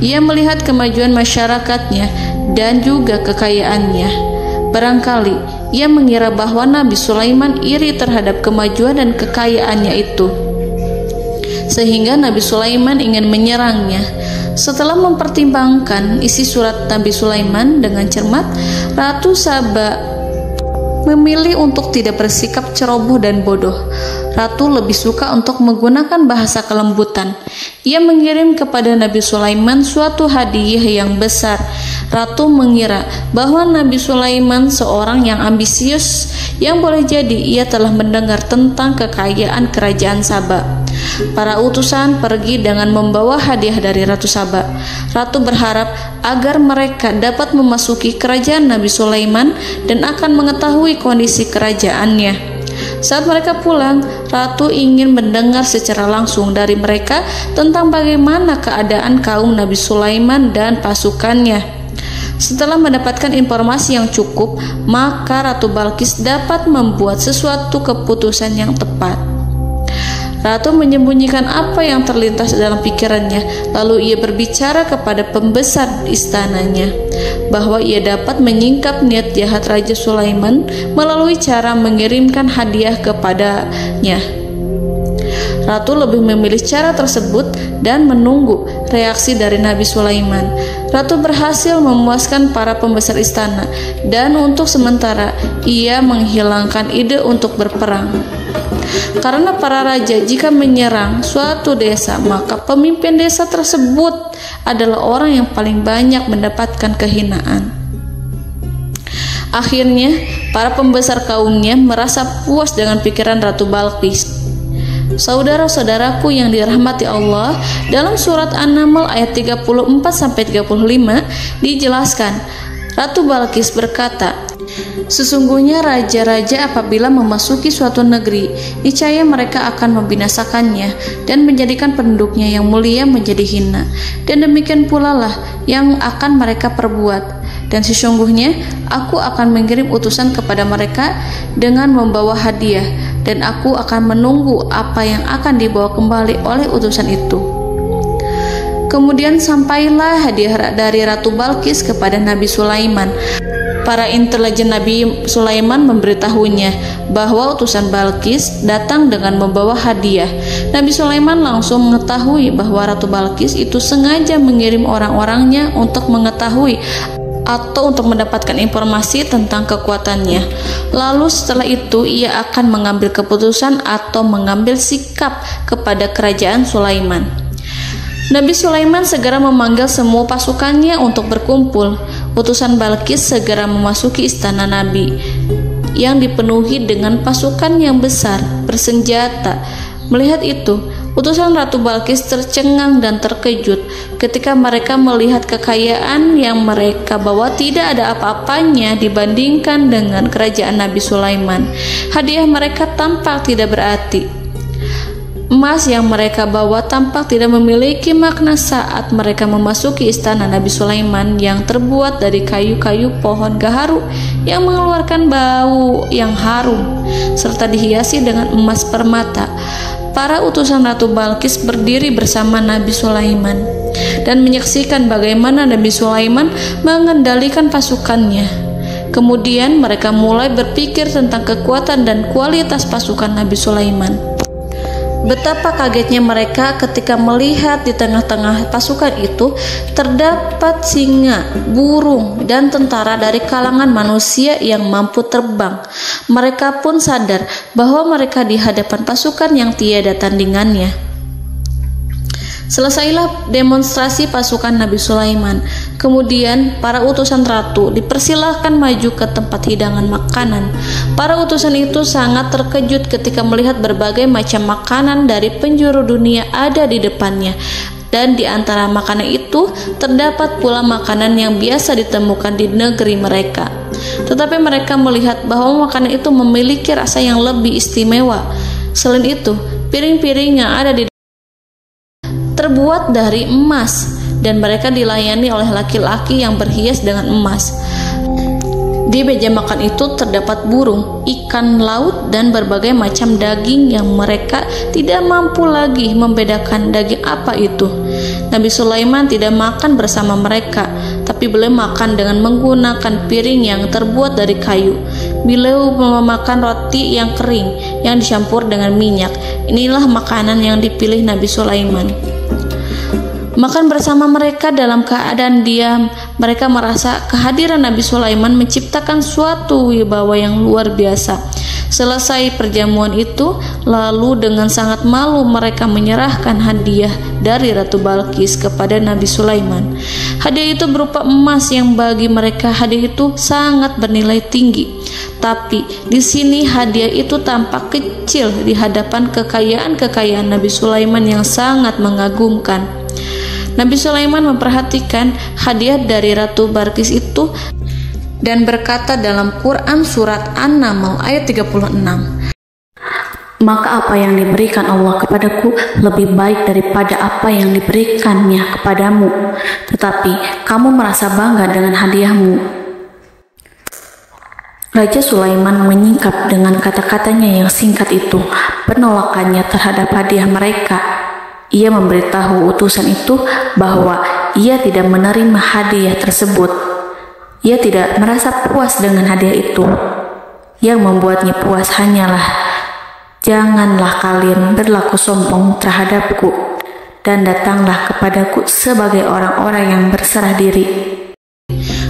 Ia melihat kemajuan masyarakatnya dan juga kekayaannya. Barangkali ia mengira bahwa Nabi Sulaiman iri terhadap kemajuan dan kekayaannya itu, sehingga Nabi Sulaiman ingin menyerangnya. Setelah mempertimbangkan isi surat Nabi Sulaiman dengan cermat, Ratu Saba memilih untuk tidak bersikap ceroboh dan bodoh. Ratu lebih suka untuk menggunakan bahasa kelembutan. Ia mengirim kepada Nabi Sulaiman suatu hadiah yang besar. Ratu mengira bahwa Nabi Sulaiman seorang yang ambisius, yang boleh jadi ia telah mendengar tentang kekayaan kerajaan Saba. Para utusan pergi dengan membawa hadiah dari Ratu Saba. Ratu berharap agar mereka dapat memasuki kerajaan Nabi Sulaiman dan akan mengetahui kondisi kerajaannya. Saat mereka pulang, Ratu ingin mendengar secara langsung dari mereka tentang bagaimana keadaan kaum Nabi Sulaiman dan pasukannya. Setelah mendapatkan informasi yang cukup, maka Ratu Balqis dapat membuat sesuatu keputusan yang tepat. Ratu menyembunyikan apa yang terlintas dalam pikirannya, lalu ia berbicara kepada pembesar istananya bahwa ia dapat menyingkap niat jahat Raja Sulaiman melalui cara mengirimkan hadiah kepadanya. Ratu lebih memilih cara tersebut dan menunggu reaksi dari Nabi Sulaiman. Ratu berhasil memuaskan para pembesar istana, dan untuk sementara ia menghilangkan ide untuk berperang. Karena para raja jika menyerang suatu desa, maka pemimpin desa tersebut adalah orang yang paling banyak mendapatkan kehinaan. Akhirnya, para pembesar kaumnya merasa puas dengan pikiran Ratu Balqis. Saudara-saudaraku yang dirahmati Allah, dalam surat An-Naml ayat 34-35 dijelaskan, Ratu Balqis berkata, "Sesungguhnya raja-raja apabila memasuki suatu negeri, niscaya mereka akan membinasakannya dan menjadikan penduduknya yang mulia menjadi hina, dan demikian pula lah yang akan mereka perbuat. Dan sesungguhnya aku akan mengirim utusan kepada mereka dengan membawa hadiah, dan aku akan menunggu apa yang akan dibawa kembali oleh utusan itu." Kemudian sampailah hadiah dari Ratu Balqis kepada Nabi Sulaiman. Para intelijen Nabi Sulaiman memberitahunya bahwa utusan Balqis datang dengan membawa hadiah. Nabi Sulaiman langsung mengetahui bahwa Ratu Balqis itu sengaja mengirim orang-orangnya untuk mengetahui atau untuk mendapatkan informasi tentang kekuatannya. Lalu setelah itu ia akan mengambil keputusan atau mengambil sikap kepada kerajaan Sulaiman. Nabi Sulaiman segera memanggil semua pasukannya untuk berkumpul. Utusan Balqis segera memasuki istana Nabi yang dipenuhi dengan pasukan yang besar bersenjata. Melihat itu, utusan Ratu Balqis tercengang dan terkejut ketika mereka melihat kekayaan yang mereka bawa tidak ada apa-apanya dibandingkan dengan kerajaan Nabi Sulaiman. Hadiah mereka tampak tidak berarti. Emas yang mereka bawa tampak tidak memiliki makna saat mereka memasuki istana Nabi Sulaiman yang terbuat dari kayu-kayu pohon gaharu yang mengeluarkan bau yang harum serta dihiasi dengan emas permata. Para utusan Ratu Balqis berdiri bersama Nabi Sulaiman dan menyaksikan bagaimana Nabi Sulaiman mengendalikan pasukannya. Kemudian mereka mulai berpikir tentang kekuatan dan kualitas pasukan Nabi Sulaiman. Betapa kagetnya mereka ketika melihat di tengah-tengah pasukan itu terdapat singa, burung, dan tentara dari kalangan manusia yang mampu terbang. Mereka pun sadar bahwa mereka di hadapan pasukan yang tiada tandingannya. Selesailah demonstrasi pasukan Nabi Sulaiman. Kemudian para utusan ratu dipersilahkan maju ke tempat hidangan makanan. Para utusan itu sangat terkejut ketika melihat berbagai macam makanan dari penjuru dunia ada di depannya. Dan di antara makanan itu terdapat pula makanan yang biasa ditemukan di negeri mereka. Tetapi mereka melihat bahwa makanan itu memiliki rasa yang lebih istimewa. Selain itu, Piring-piring yang ada di terbuat dari emas, dan mereka dilayani oleh laki-laki yang berhias dengan emas. Di meja makan itu terdapat burung, ikan laut, dan berbagai macam daging yang mereka tidak mampu lagi membedakan daging apa itu. Nabi Sulaiman tidak makan bersama mereka, tapi beliau makan dengan menggunakan piring yang terbuat dari kayu. Beliau memakan roti yang kering yang dicampur dengan minyak. Inilah makanan yang dipilih Nabi Sulaiman. Makan bersama mereka dalam keadaan diam, mereka merasa kehadiran Nabi Sulaiman menciptakan suatu wibawa yang luar biasa. Selesai perjamuan itu, lalu dengan sangat malu mereka menyerahkan hadiah dari Ratu Balqis kepada Nabi Sulaiman. Hadiah itu berupa emas yang bagi mereka hadiah itu sangat bernilai tinggi. Tapi di sini hadiah itu tampak kecil di hadapan kekayaan Nabi Sulaiman yang sangat mengagumkan. Nabi Sulaiman memperhatikan hadiah dari Ratu Balqis itu dan berkata dalam Quran surat An-Naml ayat 36, "Maka apa yang diberikan Allah kepadaku lebih baik daripada apa yang diberikannya kepadamu, tetapi kamu merasa bangga dengan hadiahmu." Raja Sulaiman menyingkap dengan kata-katanya yang singkat itu penolakannya terhadap hadiah mereka. Ia memberitahu utusan itu bahwa ia tidak menerima hadiah tersebut. Ia tidak merasa puas dengan hadiah itu. Yang membuatnya puas hanyalah, "Janganlah kalian berlaku sombong terhadapku, dan datanglah kepadaku sebagai orang-orang yang berserah diri."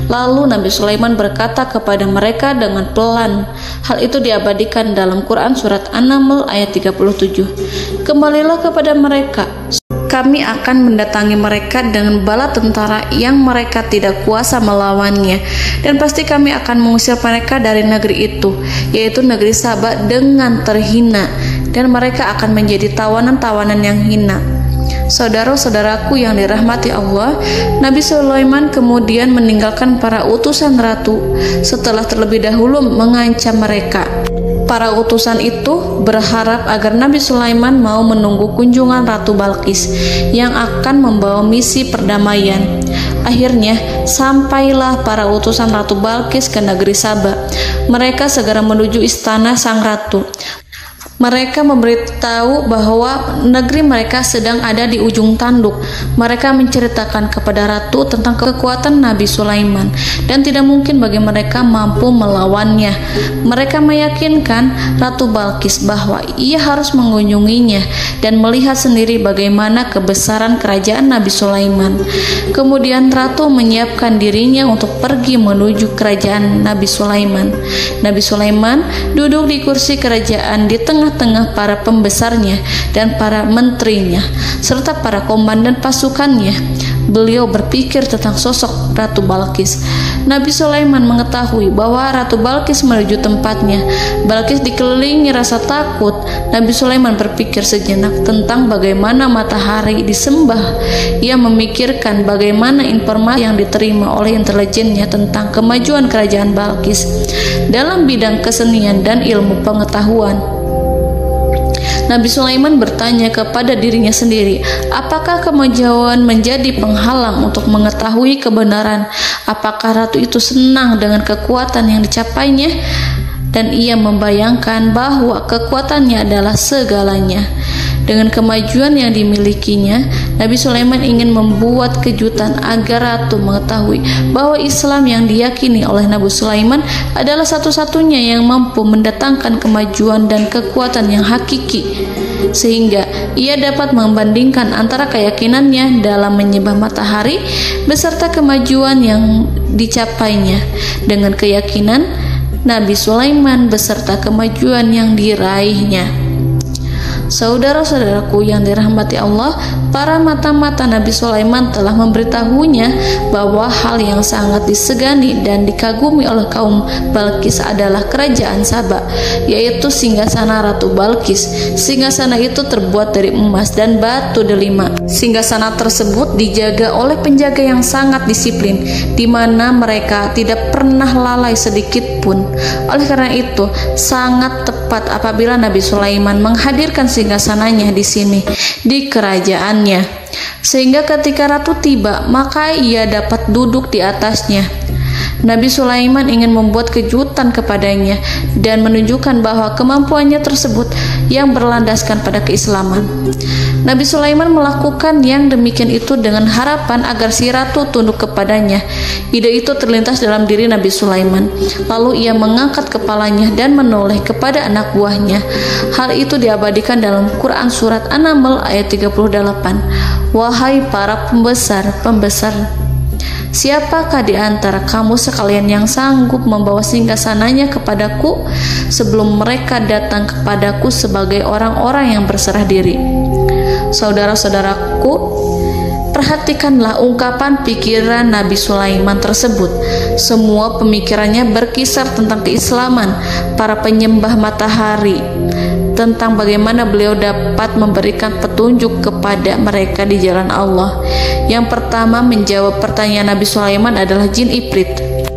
Lalu Nabi Sulaiman berkata kepada mereka dengan pelan. Hal itu diabadikan dalam Quran surat An-Naml ayat 37. "Kembalilah kepada mereka. Kami akan mendatangi mereka dengan bala tentara yang mereka tidak kuasa melawannya, dan pasti kami akan mengusir mereka dari negeri itu, yaitu negeri Saba, dengan terhina, dan mereka akan menjadi tawanan-tawanan yang hina." Saudara-saudaraku yang dirahmati Allah, Nabi Sulaiman kemudian meninggalkan para utusan ratu setelah terlebih dahulu mengancam mereka. Para utusan itu berharap agar Nabi Sulaiman mau menunggu kunjungan Ratu Balqis yang akan membawa misi perdamaian. Akhirnya sampailah para utusan Ratu Balqis ke negeri Saba. Mereka segera menuju istana sang ratu. Mereka memberitahu bahwa negeri mereka sedang ada di ujung tanduk. Mereka menceritakan kepada ratu tentang kekuatan Nabi Sulaiman dan tidak mungkin bagi mereka mampu melawannya. Mereka meyakinkan Ratu Balqis bahwa ia harus mengunjunginya dan melihat sendiri bagaimana kebesaran kerajaan Nabi Sulaiman. Kemudian ratu menyiapkan dirinya untuk pergi menuju kerajaan Nabi Sulaiman. Nabi Sulaiman duduk di kursi kerajaan di tengah-tengah para pembesarnya dan para menterinya serta para komandan pasukannya. Beliau berpikir tentang sosok Ratu Balqis. Nabi Sulaiman mengetahui bahwa Ratu Balqis menuju tempatnya. Balqis dikelilingi rasa takut. Nabi Sulaiman berpikir sejenak tentang bagaimana matahari disembah. Ia memikirkan bagaimana informasi yang diterima oleh intelijennya tentang kemajuan kerajaan Balqis dalam bidang kesenian dan ilmu pengetahuan. Nabi Sulaiman bertanya kepada dirinya sendiri, apakah kemajuan menjadi penghalang untuk mengetahui kebenaran? Apakah ratu itu senang dengan kekuatan yang dicapainya? Dan ia membayangkan bahwa kekuatannya adalah segalanya. Dengan kemajuan yang dimilikinya, Nabi Sulaiman ingin membuat kejutan agar ratu mengetahui bahwa Islam yang diyakini oleh Nabi Sulaiman adalah satu-satunya yang mampu mendatangkan kemajuan dan kekuatan yang hakiki, sehingga ia dapat membandingkan antara keyakinannya dalam menyembah matahari beserta kemajuan yang dicapainya dengan keyakinan Nabi Sulaiman beserta kemajuan yang diraihnya. Saudara-saudaraku yang dirahmati Allah, para mata-mata Nabi Sulaiman telah memberitahunya bahwa hal yang sangat disegani dan dikagumi oleh kaum Balkis adalah kerajaan Saba, yaitu singgasana Ratu Balkis. Singgasana itu terbuat dari emas dan batu delima. Singgasana tersebut dijaga oleh penjaga yang sangat disiplin, di mana mereka tidak pernah lalai sedikit pun. Oleh karena itu, sangat tepat apabila Nabi Sulaiman menghadirkan singgasananya di sini, di kerajaannya, sehingga ketika ratu tiba, maka ia dapat duduk di atasnya. Nabi Sulaiman ingin membuat kejutan kepadanya dan menunjukkan bahwa kemampuannya tersebut yang berlandaskan pada keislaman. Nabi Sulaiman melakukan yang demikian itu dengan harapan agar si ratu tunduk kepadanya. Ide itu terlintas dalam diri Nabi Sulaiman. Lalu ia mengangkat kepalanya dan menoleh kepada anak buahnya. Hal itu diabadikan dalam Quran surat An-Naml ayat 38. Wahai para pembesar, siapakah di antara kamu sekalian yang sanggup membawa singgasananya kepadaku sebelum mereka datang kepadaku sebagai orang-orang yang berserah diri? Saudara-saudaraku, perhatikanlah ungkapan pikiran Nabi Sulaiman tersebut. Semua pemikirannya berkisar tentang keislaman, para penyembah matahari, tentang bagaimana beliau dapat memberikan petunjuk kepada mereka di jalan Allah. Yang pertama menjawab pertanyaan Nabi Sulaiman adalah jin Ifrit.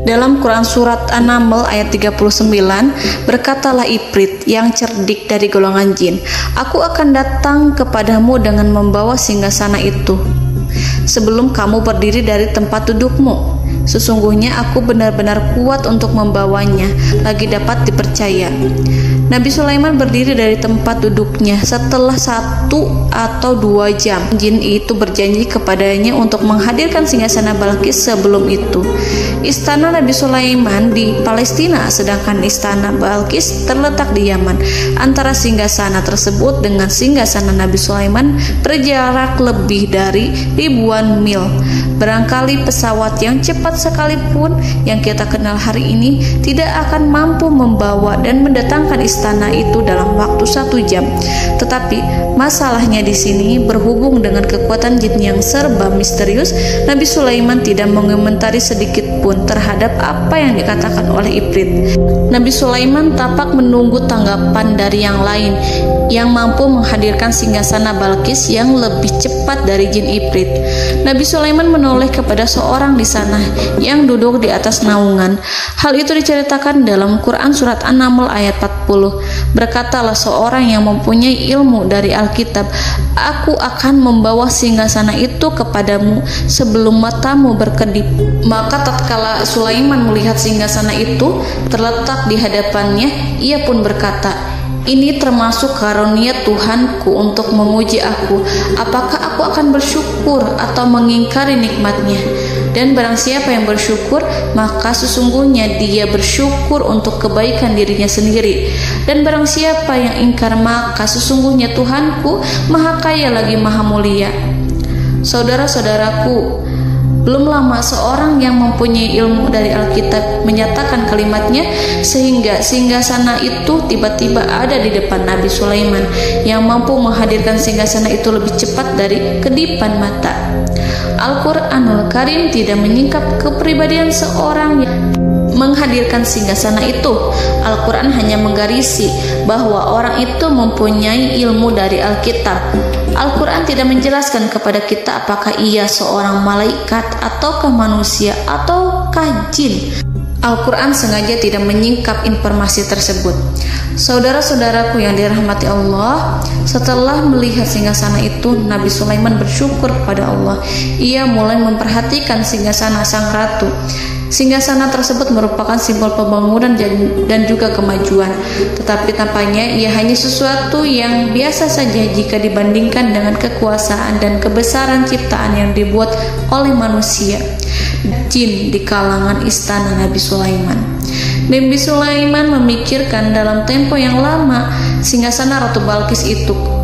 Dalam Quran surat An-Naml ayat 39, berkatalah Ifrit yang cerdik dari golongan jin, aku akan datang kepadamu dengan membawa singgasana itu sebelum kamu berdiri dari tempat dudukmu. Sesungguhnya aku benar-benar kuat untuk membawanya, lagi dapat dipercaya. Nabi Sulaiman berdiri dari tempat duduknya setelah 1 atau 2 jam. Jin itu berjanji kepadanya untuk menghadirkan singgasana Balkis sebelum itu. Istana Nabi Sulaiman di Palestina, sedangkan istana Balkis terletak di Yaman. Antara singgasana tersebut dengan singgasana Nabi Sulaiman berjarak lebih dari ribuan mil. Barangkali pesawat yang cepat sekalipun yang kita kenal hari ini tidak akan mampu membawa dan mendatangkan istana itu dalam waktu 1 jam. Tetapi masalahnya di sini berhubung dengan kekuatan jin yang serba misterius. Nabi Sulaiman tidak mengomentari sedikit pun terhadap apa yang dikatakan oleh Ifrit. Nabi Sulaiman tampak menunggu tanggapan dari yang lain yang mampu menghadirkan singgasana Balkis yang lebih cepat dari jin Ifrit. Nabi Sulaiman menoleh kepada seorang di sana yang duduk di atas naungan. Hal itu diceritakan dalam Quran surat An-Naml ayat 40. Berkatalah seorang yang mempunyai ilmu dari Alkitab, aku akan membawa singgasana itu kepadamu sebelum matamu berkedip. Maka tatkala Sulaiman melihat singgasana itu terletak di hadapannya, ia pun berkata, ini termasuk karunia Tuhanku untuk menguji aku. Apakah aku akan bersyukur atau mengingkari nikmatnya? Dan barang siapa yang bersyukur, maka sesungguhnya dia bersyukur untuk kebaikan dirinya sendiri. Dan barang siapa yang ingkar, maka sesungguhnya Tuhanku maha kaya lagi maha mulia. Saudara-saudaraku, belum lama seorang yang mempunyai ilmu dari Alkitab menyatakan kalimatnya, sehingga singgasana itu tiba-tiba ada di depan Nabi Sulaiman yang mampu menghadirkan singgasana itu lebih cepat dari kedipan mata. Al-Quranul Karim tidak menyingkap kepribadian seorang yang menghadirkan singgasana itu. Al-Quran hanya menggarisi bahwa orang itu mempunyai ilmu dari Alkitab. Al-Quran tidak menjelaskan kepada kita apakah ia seorang malaikat ataukah manusia ataukah jin. Al-Quran sengaja tidak menyingkap informasi tersebut. Saudara-saudaraku yang dirahmati Allah, setelah melihat singgasana itu, Nabi Sulaiman bersyukur kepada Allah. Ia mulai memperhatikan singgasana sang ratu. Singgasana tersebut merupakan simbol pembangunan dan juga kemajuan, tetapi tampaknya ia hanya sesuatu yang biasa saja jika dibandingkan dengan kekuasaan dan kebesaran ciptaan yang dibuat oleh manusia jin di kalangan istana Nabi Sulaiman. Nabi Sulaiman memikirkan dalam tempo yang lama singgasana Ratu Balkis itu.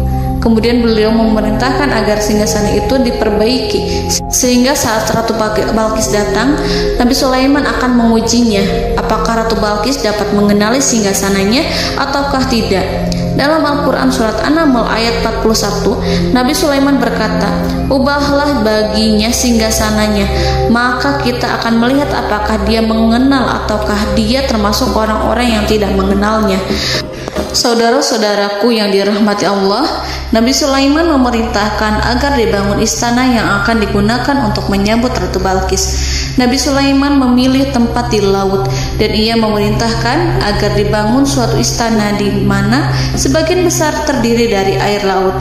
Kemudian beliau memerintahkan agar singgasana itu diperbaiki, sehingga saat Ratu Balkis datang, Nabi Sulaiman akan mengujinya apakah Ratu Balkis dapat mengenali singgasananya ataukah tidak. Dalam Al-Quran surat An-Naml ayat 41, Nabi Sulaiman berkata, "Ubahlah baginya singgasananya, maka kita akan melihat apakah dia mengenal ataukah dia termasuk orang-orang yang tidak mengenalnya." Saudara-saudaraku yang dirahmati Allah, Nabi Sulaiman memerintahkan agar dibangun istana yang akan digunakan untuk menyambut Ratu Balqis. Nabi Sulaiman memilih tempat di laut dan ia memerintahkan agar dibangun suatu istana di mana sebagian besar terdiri dari air laut.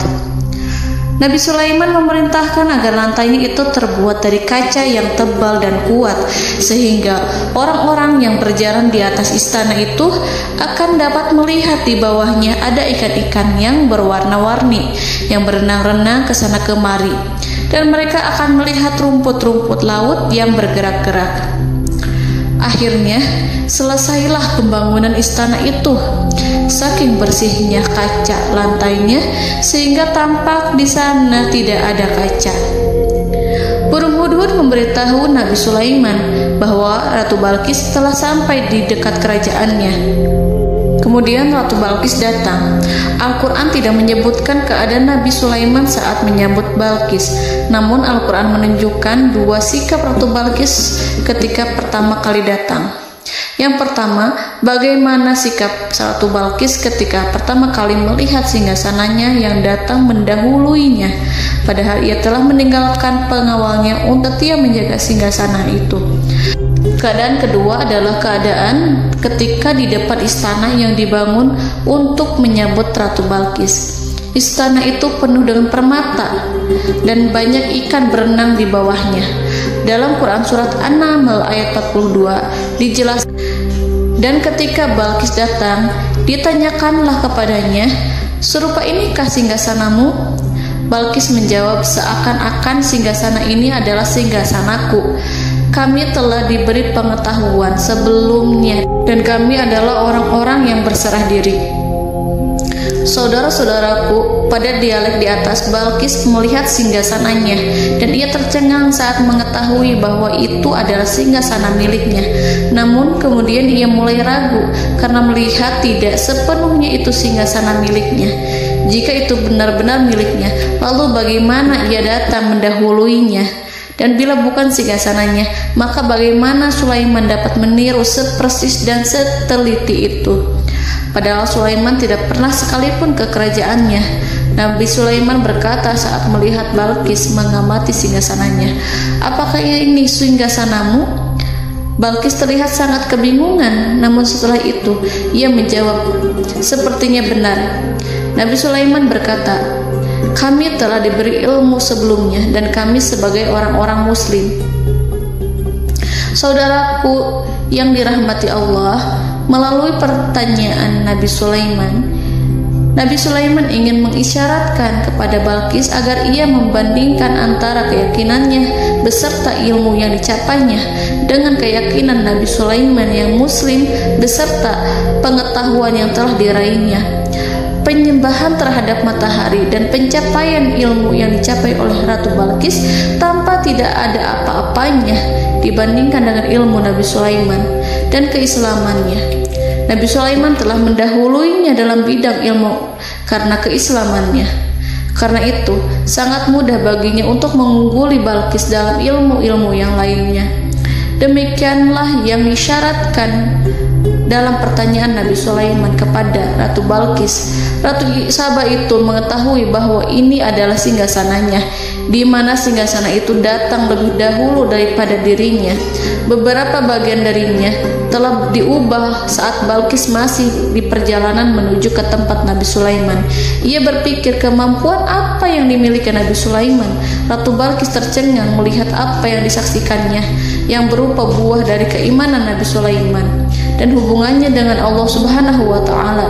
Nabi Sulaiman memerintahkan agar lantainya itu terbuat dari kaca yang tebal dan kuat, sehingga orang-orang yang berjalan di atas istana itu akan dapat melihat di bawahnya ada ikan-ikan yang berwarna-warni yang berenang-renang ke sana kemari, dan mereka akan melihat rumput-rumput laut yang bergerak-gerak. Akhirnya, selesailah pembangunan istana itu. Saking bersihnya kaca lantainya sehingga tampak di sana tidak ada kaca. Burung hudhud memberitahu Nabi Sulaiman bahwa Ratu Balqis telah sampai di dekat kerajaannya. Kemudian Ratu Balqis datang. Al-Quran tidak menyebutkan keadaan Nabi Sulaiman saat menyambut Balqis, namun Al-Quran menunjukkan dua sikap Ratu Balqis ketika pertama kali datang. Yang pertama, bagaimana sikap Ratu Balqis ketika pertama kali melihat singgasananya yang datang mendahuluinya, padahal ia telah meninggalkan pengawalnya untuk setia menjaga singgasana itu. Keadaan kedua adalah keadaan ketika di depan istana yang dibangun untuk menyambut Ratu Balqis. Istana itu penuh dengan permata dan banyak ikan berenang di bawahnya. Dalam Quran surat An-Naml ayat 42 dijelaskan, dan ketika Balqis datang, ditanyakanlah kepadanya, "Serupa inikah singgasanamu?" Balqis menjawab, "Seakan-akan singgasana ini adalah singgasanaku. Kami telah diberi pengetahuan sebelumnya dan kami adalah orang-orang yang berserah diri." Saudara-saudaraku, pada dialek di atas, Balqis melihat singgasananya dan ia tercengang saat mengetahui bahwa itu adalah singgasana miliknya. Namun kemudian ia mulai ragu karena melihat tidak sepenuhnya itu singgasana miliknya. Jika itu benar-benar miliknya, lalu bagaimana ia datang mendahuluinya? Dan bila bukan singgasananya, maka bagaimana Sulaiman dapat meniru sepersis dan seteliti itu? Padahal Sulaiman tidak pernah sekalipun ke kerajaannya. Nabi Sulaiman berkata saat melihat Balqis mengamati singgasananya, "Apakah ini singgasanamu?" Balqis terlihat sangat kebingungan, namun setelah itu ia menjawab, "Sepertinya benar." Nabi Sulaiman berkata, "Kami telah diberi ilmu sebelumnya dan kami sebagai orang-orang muslim." Saudaraku yang dirahmati Allah, melalui pertanyaan Nabi Sulaiman ingin mengisyaratkan kepada Balqis agar ia membandingkan antara keyakinannya beserta ilmu yang dicapainya dengan keyakinan Nabi Sulaiman yang muslim beserta pengetahuan yang telah diraihnya. Penyembahan terhadap matahari dan pencapaian ilmu yang dicapai oleh Ratu Balqis tanpa tidak ada apa-apanya dibandingkan dengan ilmu Nabi Sulaiman dan keislamannya. Nabi Sulaiman telah mendahuluinya dalam bidang ilmu karena keislamannya. Karena itu, sangat mudah baginya untuk mengungguli Balqis dalam ilmu-ilmu yang lainnya. Demikianlah yang disyaratkan dalam pertanyaan Nabi Sulaiman kepada Ratu Balqis. Ratu Saba itu mengetahui bahwa ini adalah singgasananya, di mana singgasana itu datang lebih dahulu daripada dirinya. Beberapa bagian darinya telah diubah saat Balqis masih di perjalanan menuju ke tempat Nabi Sulaiman. Ia berpikir kemampuan apa yang dimiliki Nabi Sulaiman. Ratu Balqis tercengang melihat apa yang disaksikannya, yang berupa buah dari keimanan Nabi Sulaiman dan hubungannya dengan Allah Subhanahu wa Ta'ala.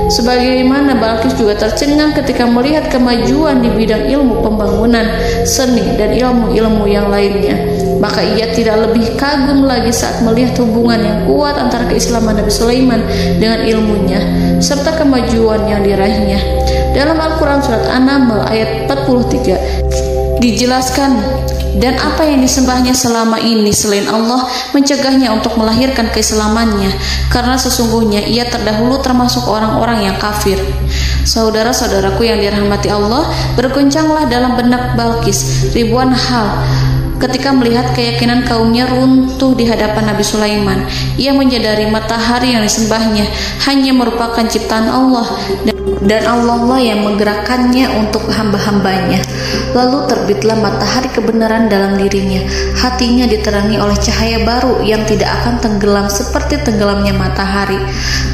Sebagaimana Balqis juga tercengang ketika melihat kemajuan di bidang ilmu pembangunan, seni, dan ilmu-ilmu yang lainnya. Maka ia tidak lebih kagum lagi saat melihat hubungan yang kuat antara keislaman Nabi Sulaiman dengan ilmunya, serta kemajuan yang diraihnya. Dalam Al-Quran surat An-Naml ayat 43 dijelaskan Dan apa yang disembahnya selama ini selain Allah mencegahnya untuk melahirkan keislamannya, karena sesungguhnya ia terdahulu termasuk orang-orang yang kafir. Saudara-saudaraku yang dirahmati Allah, bergoncanglah dalam benak Balqis ribuan hal ketika melihat keyakinan kaumnya runtuh di hadapan Nabi Sulaiman. Ia menyadari matahari yang disembahnya hanya merupakan ciptaan Allah, dan Allah lah yang menggerakkannya untuk hamba-hambanya. Lalu terbitlah matahari kebenaran dalam dirinya. Hatinya diterangi oleh cahaya baru yang tidak akan tenggelam seperti tenggelamnya matahari.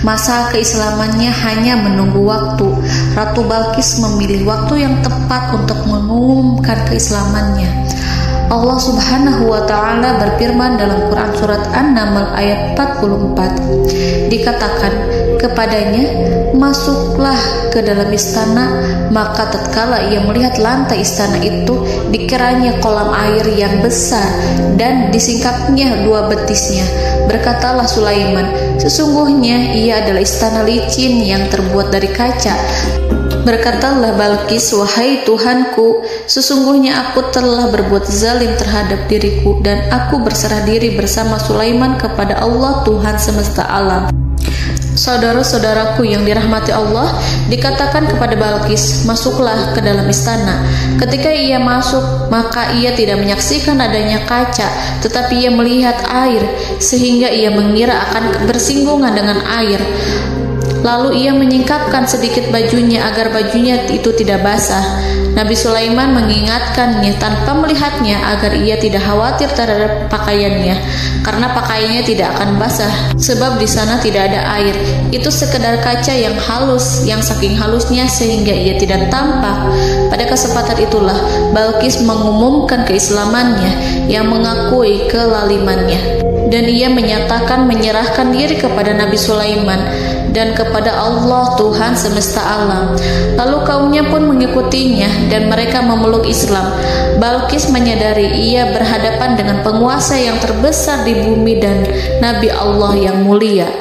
Masa keislamannya hanya menunggu waktu. Ratu Balqis memilih waktu yang tepat untuk mengumumkan keislamannya. Allah Subhanahu wa Ta'ala berfirman dalam Quran Surat An-Naml ayat 44. Dikatakan kepadanya, masuklah ke dalam istana. Maka tatkala ia melihat lantai istana itu, dikiranya kolam air yang besar dan disingkapnya dua betisnya. Berkatalah Sulaiman, sesungguhnya ia adalah istana licin yang terbuat dari kaca. Berkatalah Balqis, wahai Tuhanku, sesungguhnya aku telah berbuat zalim terhadap diriku, dan aku berserah diri bersama Sulaiman kepada Allah Tuhan semesta alam. Saudara-saudaraku yang dirahmati Allah, dikatakan kepada Balqis, masuklah ke dalam istana. Ketika ia masuk, maka ia tidak menyaksikan adanya kaca, tetapi ia melihat air, sehingga ia mengira akan bersinggungan dengan air. Lalu ia menyingkapkan sedikit bajunya agar bajunya itu tidak basah. Nabi Sulaiman mengingatkannya tanpa melihatnya agar ia tidak khawatir terhadap pakaiannya, karena pakaiannya tidak akan basah, sebab di sana tidak ada air. Itu sekedar kaca yang halus, yang saking halusnya sehingga ia tidak tampak. Pada kesempatan itulah Balqis mengumumkan keislamannya yang mengakui kelalimannya, dan ia menyatakan menyerahkan diri kepada Nabi Sulaiman dan kepada Allah Tuhan semesta alam. Lalu kaumnya pun mengikutinya dan mereka memeluk Islam. Balqis menyadari ia berhadapan dengan penguasa yang terbesar di bumi dan Nabi Allah yang mulia.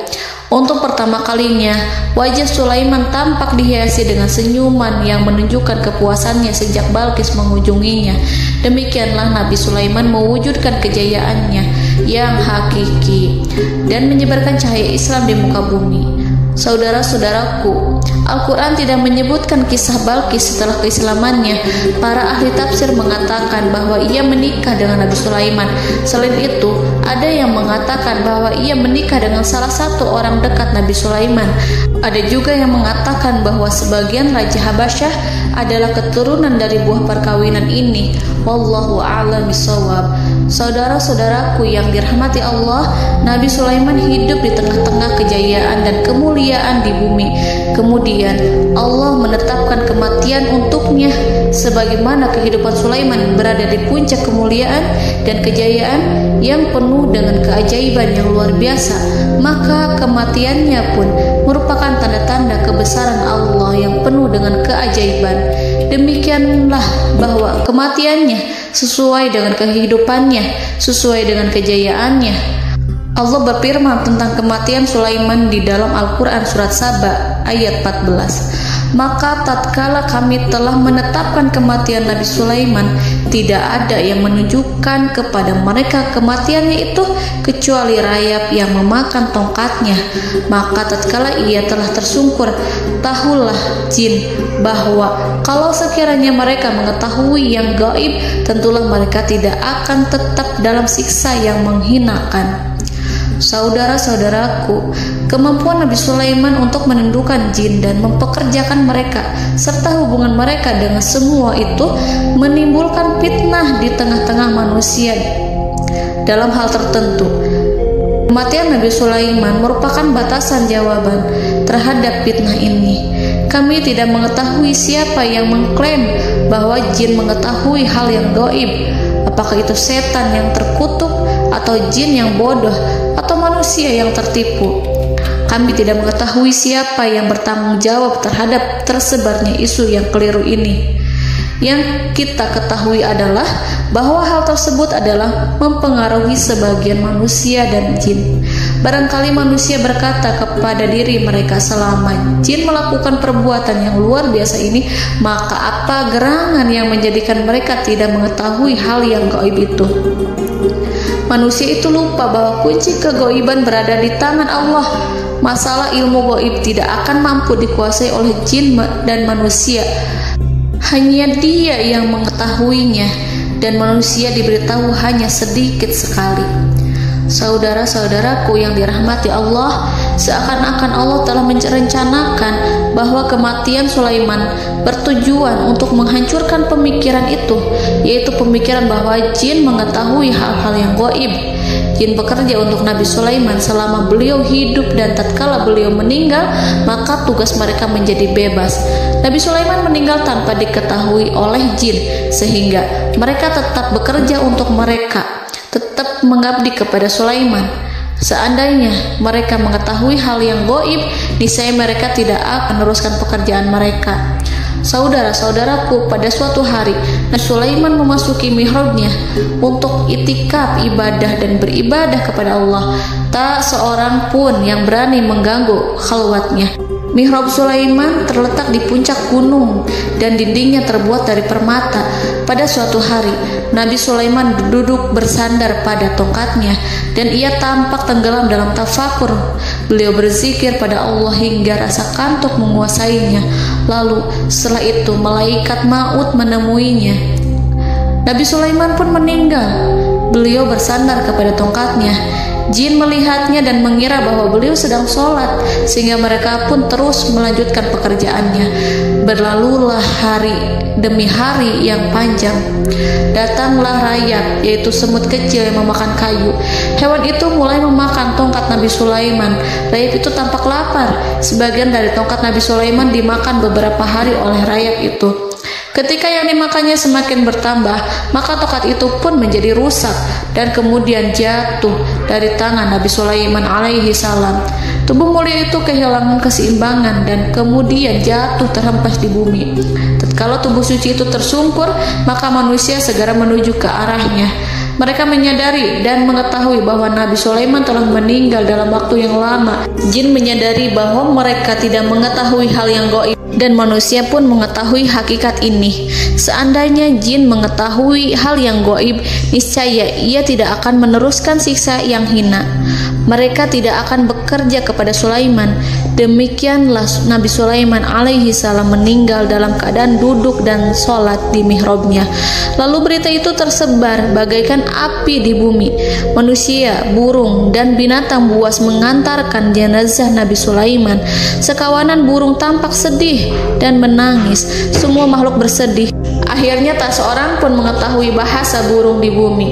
Untuk pertama kalinya, wajah Sulaiman tampak dihiasi dengan senyuman yang menunjukkan kepuasannya sejak Balqis mengunjunginya. Demikianlah Nabi Sulaiman mewujudkan kejayaannya yang hakiki dan menyebarkan cahaya Islam di muka bumi. Saudara-saudaraku, Al-Quran tidak menyebutkan kisah Balqis setelah keislamannya. Para ahli tafsir mengatakan bahwa ia menikah dengan Nabi Sulaiman. Selain itu, ada yang mengatakan bahwa ia menikah dengan salah satu orang dekat Nabi Sulaiman. Ada juga yang mengatakan bahwa sebagian Raja Habasyah adalah keturunan dari buah perkawinan ini. Wallahu a'lam bishawab. Saudara-saudaraku yang dirahmati Allah, Nabi Sulaiman hidup di tengah-tengah kejayaan dan kemuliaan di bumi. Kemudian Allah menetapkan kematian untuknya, sebagaimana kehidupan Sulaiman berada di puncak kemuliaan dan kejayaan yang penuh dengan keajaiban yang luar biasa. Maka kematiannya pun merupakan tanda-tanda kebesaran Allah yang penuh dengan keajaiban. Demikianlah bahwa kematiannya sesuai dengan kehidupannya, sesuai dengan kejayaannya. Allah berfirman tentang kematian Sulaiman di dalam Al-Quran Surat Saba ayat 14. Maka tatkala kami telah menetapkan kematian Nabi Sulaiman, tidak ada yang menunjukkan kepada mereka kematiannya itu kecuali rayap yang memakan tongkatnya. Maka tatkala ia telah tersungkur, tahulah jin bahwa kalau sekiranya mereka mengetahui yang gaib, tentulah mereka tidak akan tetap dalam siksa yang menghinakan. Saudara-saudaraku, kemampuan Nabi Sulaiman untuk menundukkan jin dan mempekerjakan mereka serta hubungan mereka dengan semua itu menimbulkan fitnah di tengah-tengah manusia dalam hal tertentu. Kematian Nabi Sulaiman merupakan batasan jawaban terhadap fitnah ini. Kami tidak mengetahui siapa yang mengklaim bahwa jin mengetahui hal yang gaib. Apakah itu setan yang terkutuk, atau jin yang bodoh, atau manusia yang tertipu? Kami tidak mengetahui siapa yang bertanggung jawab terhadap tersebarnya isu yang keliru ini. Yang kita ketahui adalah bahwa hal tersebut adalah mempengaruhi sebagian manusia dan jin. Barangkali manusia berkata kepada diri mereka, selama jin melakukan perbuatan yang luar biasa ini, maka apa gerangan yang menjadikan mereka tidak mengetahui hal yang gaib itu? Manusia itu lupa bahwa kunci kegaiban berada di tangan Allah. Masalah ilmu gaib tidak akan mampu dikuasai oleh jin dan manusia. Hanya Dia yang mengetahuinya, dan manusia diberitahu hanya sedikit sekali. Saudara-saudaraku yang dirahmati Allah, seakan-akan Allah telah merencanakan bahwa kematian Sulaiman bertujuan untuk menghancurkan pemikiran itu, yaitu pemikiran bahwa jin mengetahui hal-hal yang gaib. Jin bekerja untuk Nabi Sulaiman selama beliau hidup, dan tatkala beliau meninggal, maka tugas mereka menjadi bebas. Nabi Sulaiman meninggal tanpa diketahui oleh jin, sehingga mereka tetap bekerja untuk mereka, tetap mengabdi kepada Sulaiman. Seandainya mereka mengetahui hal yang gaib, niscaya mereka tidak akan meneruskan pekerjaan mereka. Saudara-saudaraku, pada suatu hari Nabi Sulaiman memasuki mihrabnya untuk itikaf ibadah dan beribadah kepada Allah. Tak seorang pun yang berani mengganggu khalwatnya. Mihrab Sulaiman terletak di puncak gunung dan dindingnya terbuat dari permata. Pada suatu hari, Nabi Sulaiman duduk bersandar pada tongkatnya dan ia tampak tenggelam dalam tafakur. Beliau berzikir pada Allah hingga rasa kantuk menguasainya. Lalu setelah itu malaikat maut menemuinya. Nabi Sulaiman pun meninggal. Beliau bersandar kepada tongkatnya. Jin melihatnya dan mengira bahwa beliau sedang sholat, sehingga mereka pun terus melanjutkan pekerjaannya. Berlalulah hari demi hari yang panjang. Datanglah rayap, yaitu semut kecil yang memakan kayu. Hewan itu mulai memakan tongkat Nabi Sulaiman. Rayap itu tampak lapar. Sebagian dari tongkat Nabi Sulaiman dimakan beberapa hari oleh rayap itu. Ketika yang dimakannya semakin bertambah, maka tongkat itu pun menjadi rusak dan kemudian jatuh dari tangan Nabi Sulaiman alaihi salam. Tubuh mulia itu kehilangan keseimbangan dan kemudian jatuh terhempas di bumi. Tatkala tubuh suci itu tersungkur, maka manusia segera menuju ke arahnya. Mereka menyadari dan mengetahui bahwa Nabi Sulaiman telah meninggal dalam waktu yang lama. Jin menyadari bahwa mereka tidak mengetahui hal yang gaib, dan manusia pun mengetahui hakikat ini. Seandainya jin mengetahui hal yang gaib, niscaya ia tidak akan meneruskan siksa yang hina. Mereka tidak akan bekerja kepada Sulaiman. Demikianlah Nabi Sulaiman alaihi salam meninggal dalam keadaan duduk dan sholat di mihrabnya. Lalu berita itu tersebar bagaikan api di bumi. Manusia, burung, dan binatang buas mengantarkan jenazah Nabi Sulaiman. Sekawanan burung tampak sedih dan menangis. Semua makhluk bersedih. Akhirnya tak seorang pun mengetahui bahasa burung di bumi.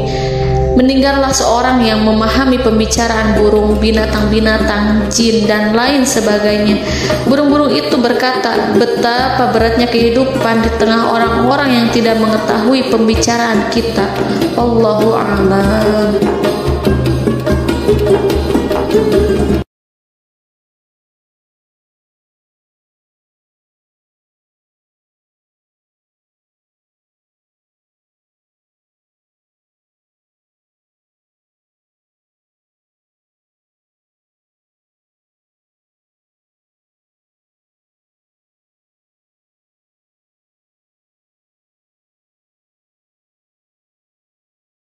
Meninggallah seorang yang memahami pembicaraan burung, binatang-binatang, jin, dan lain sebagainya. Burung-burung itu berkata, betapa beratnya kehidupan di tengah orang-orang yang tidak mengetahui pembicaraan kita. Wallahu a'lam.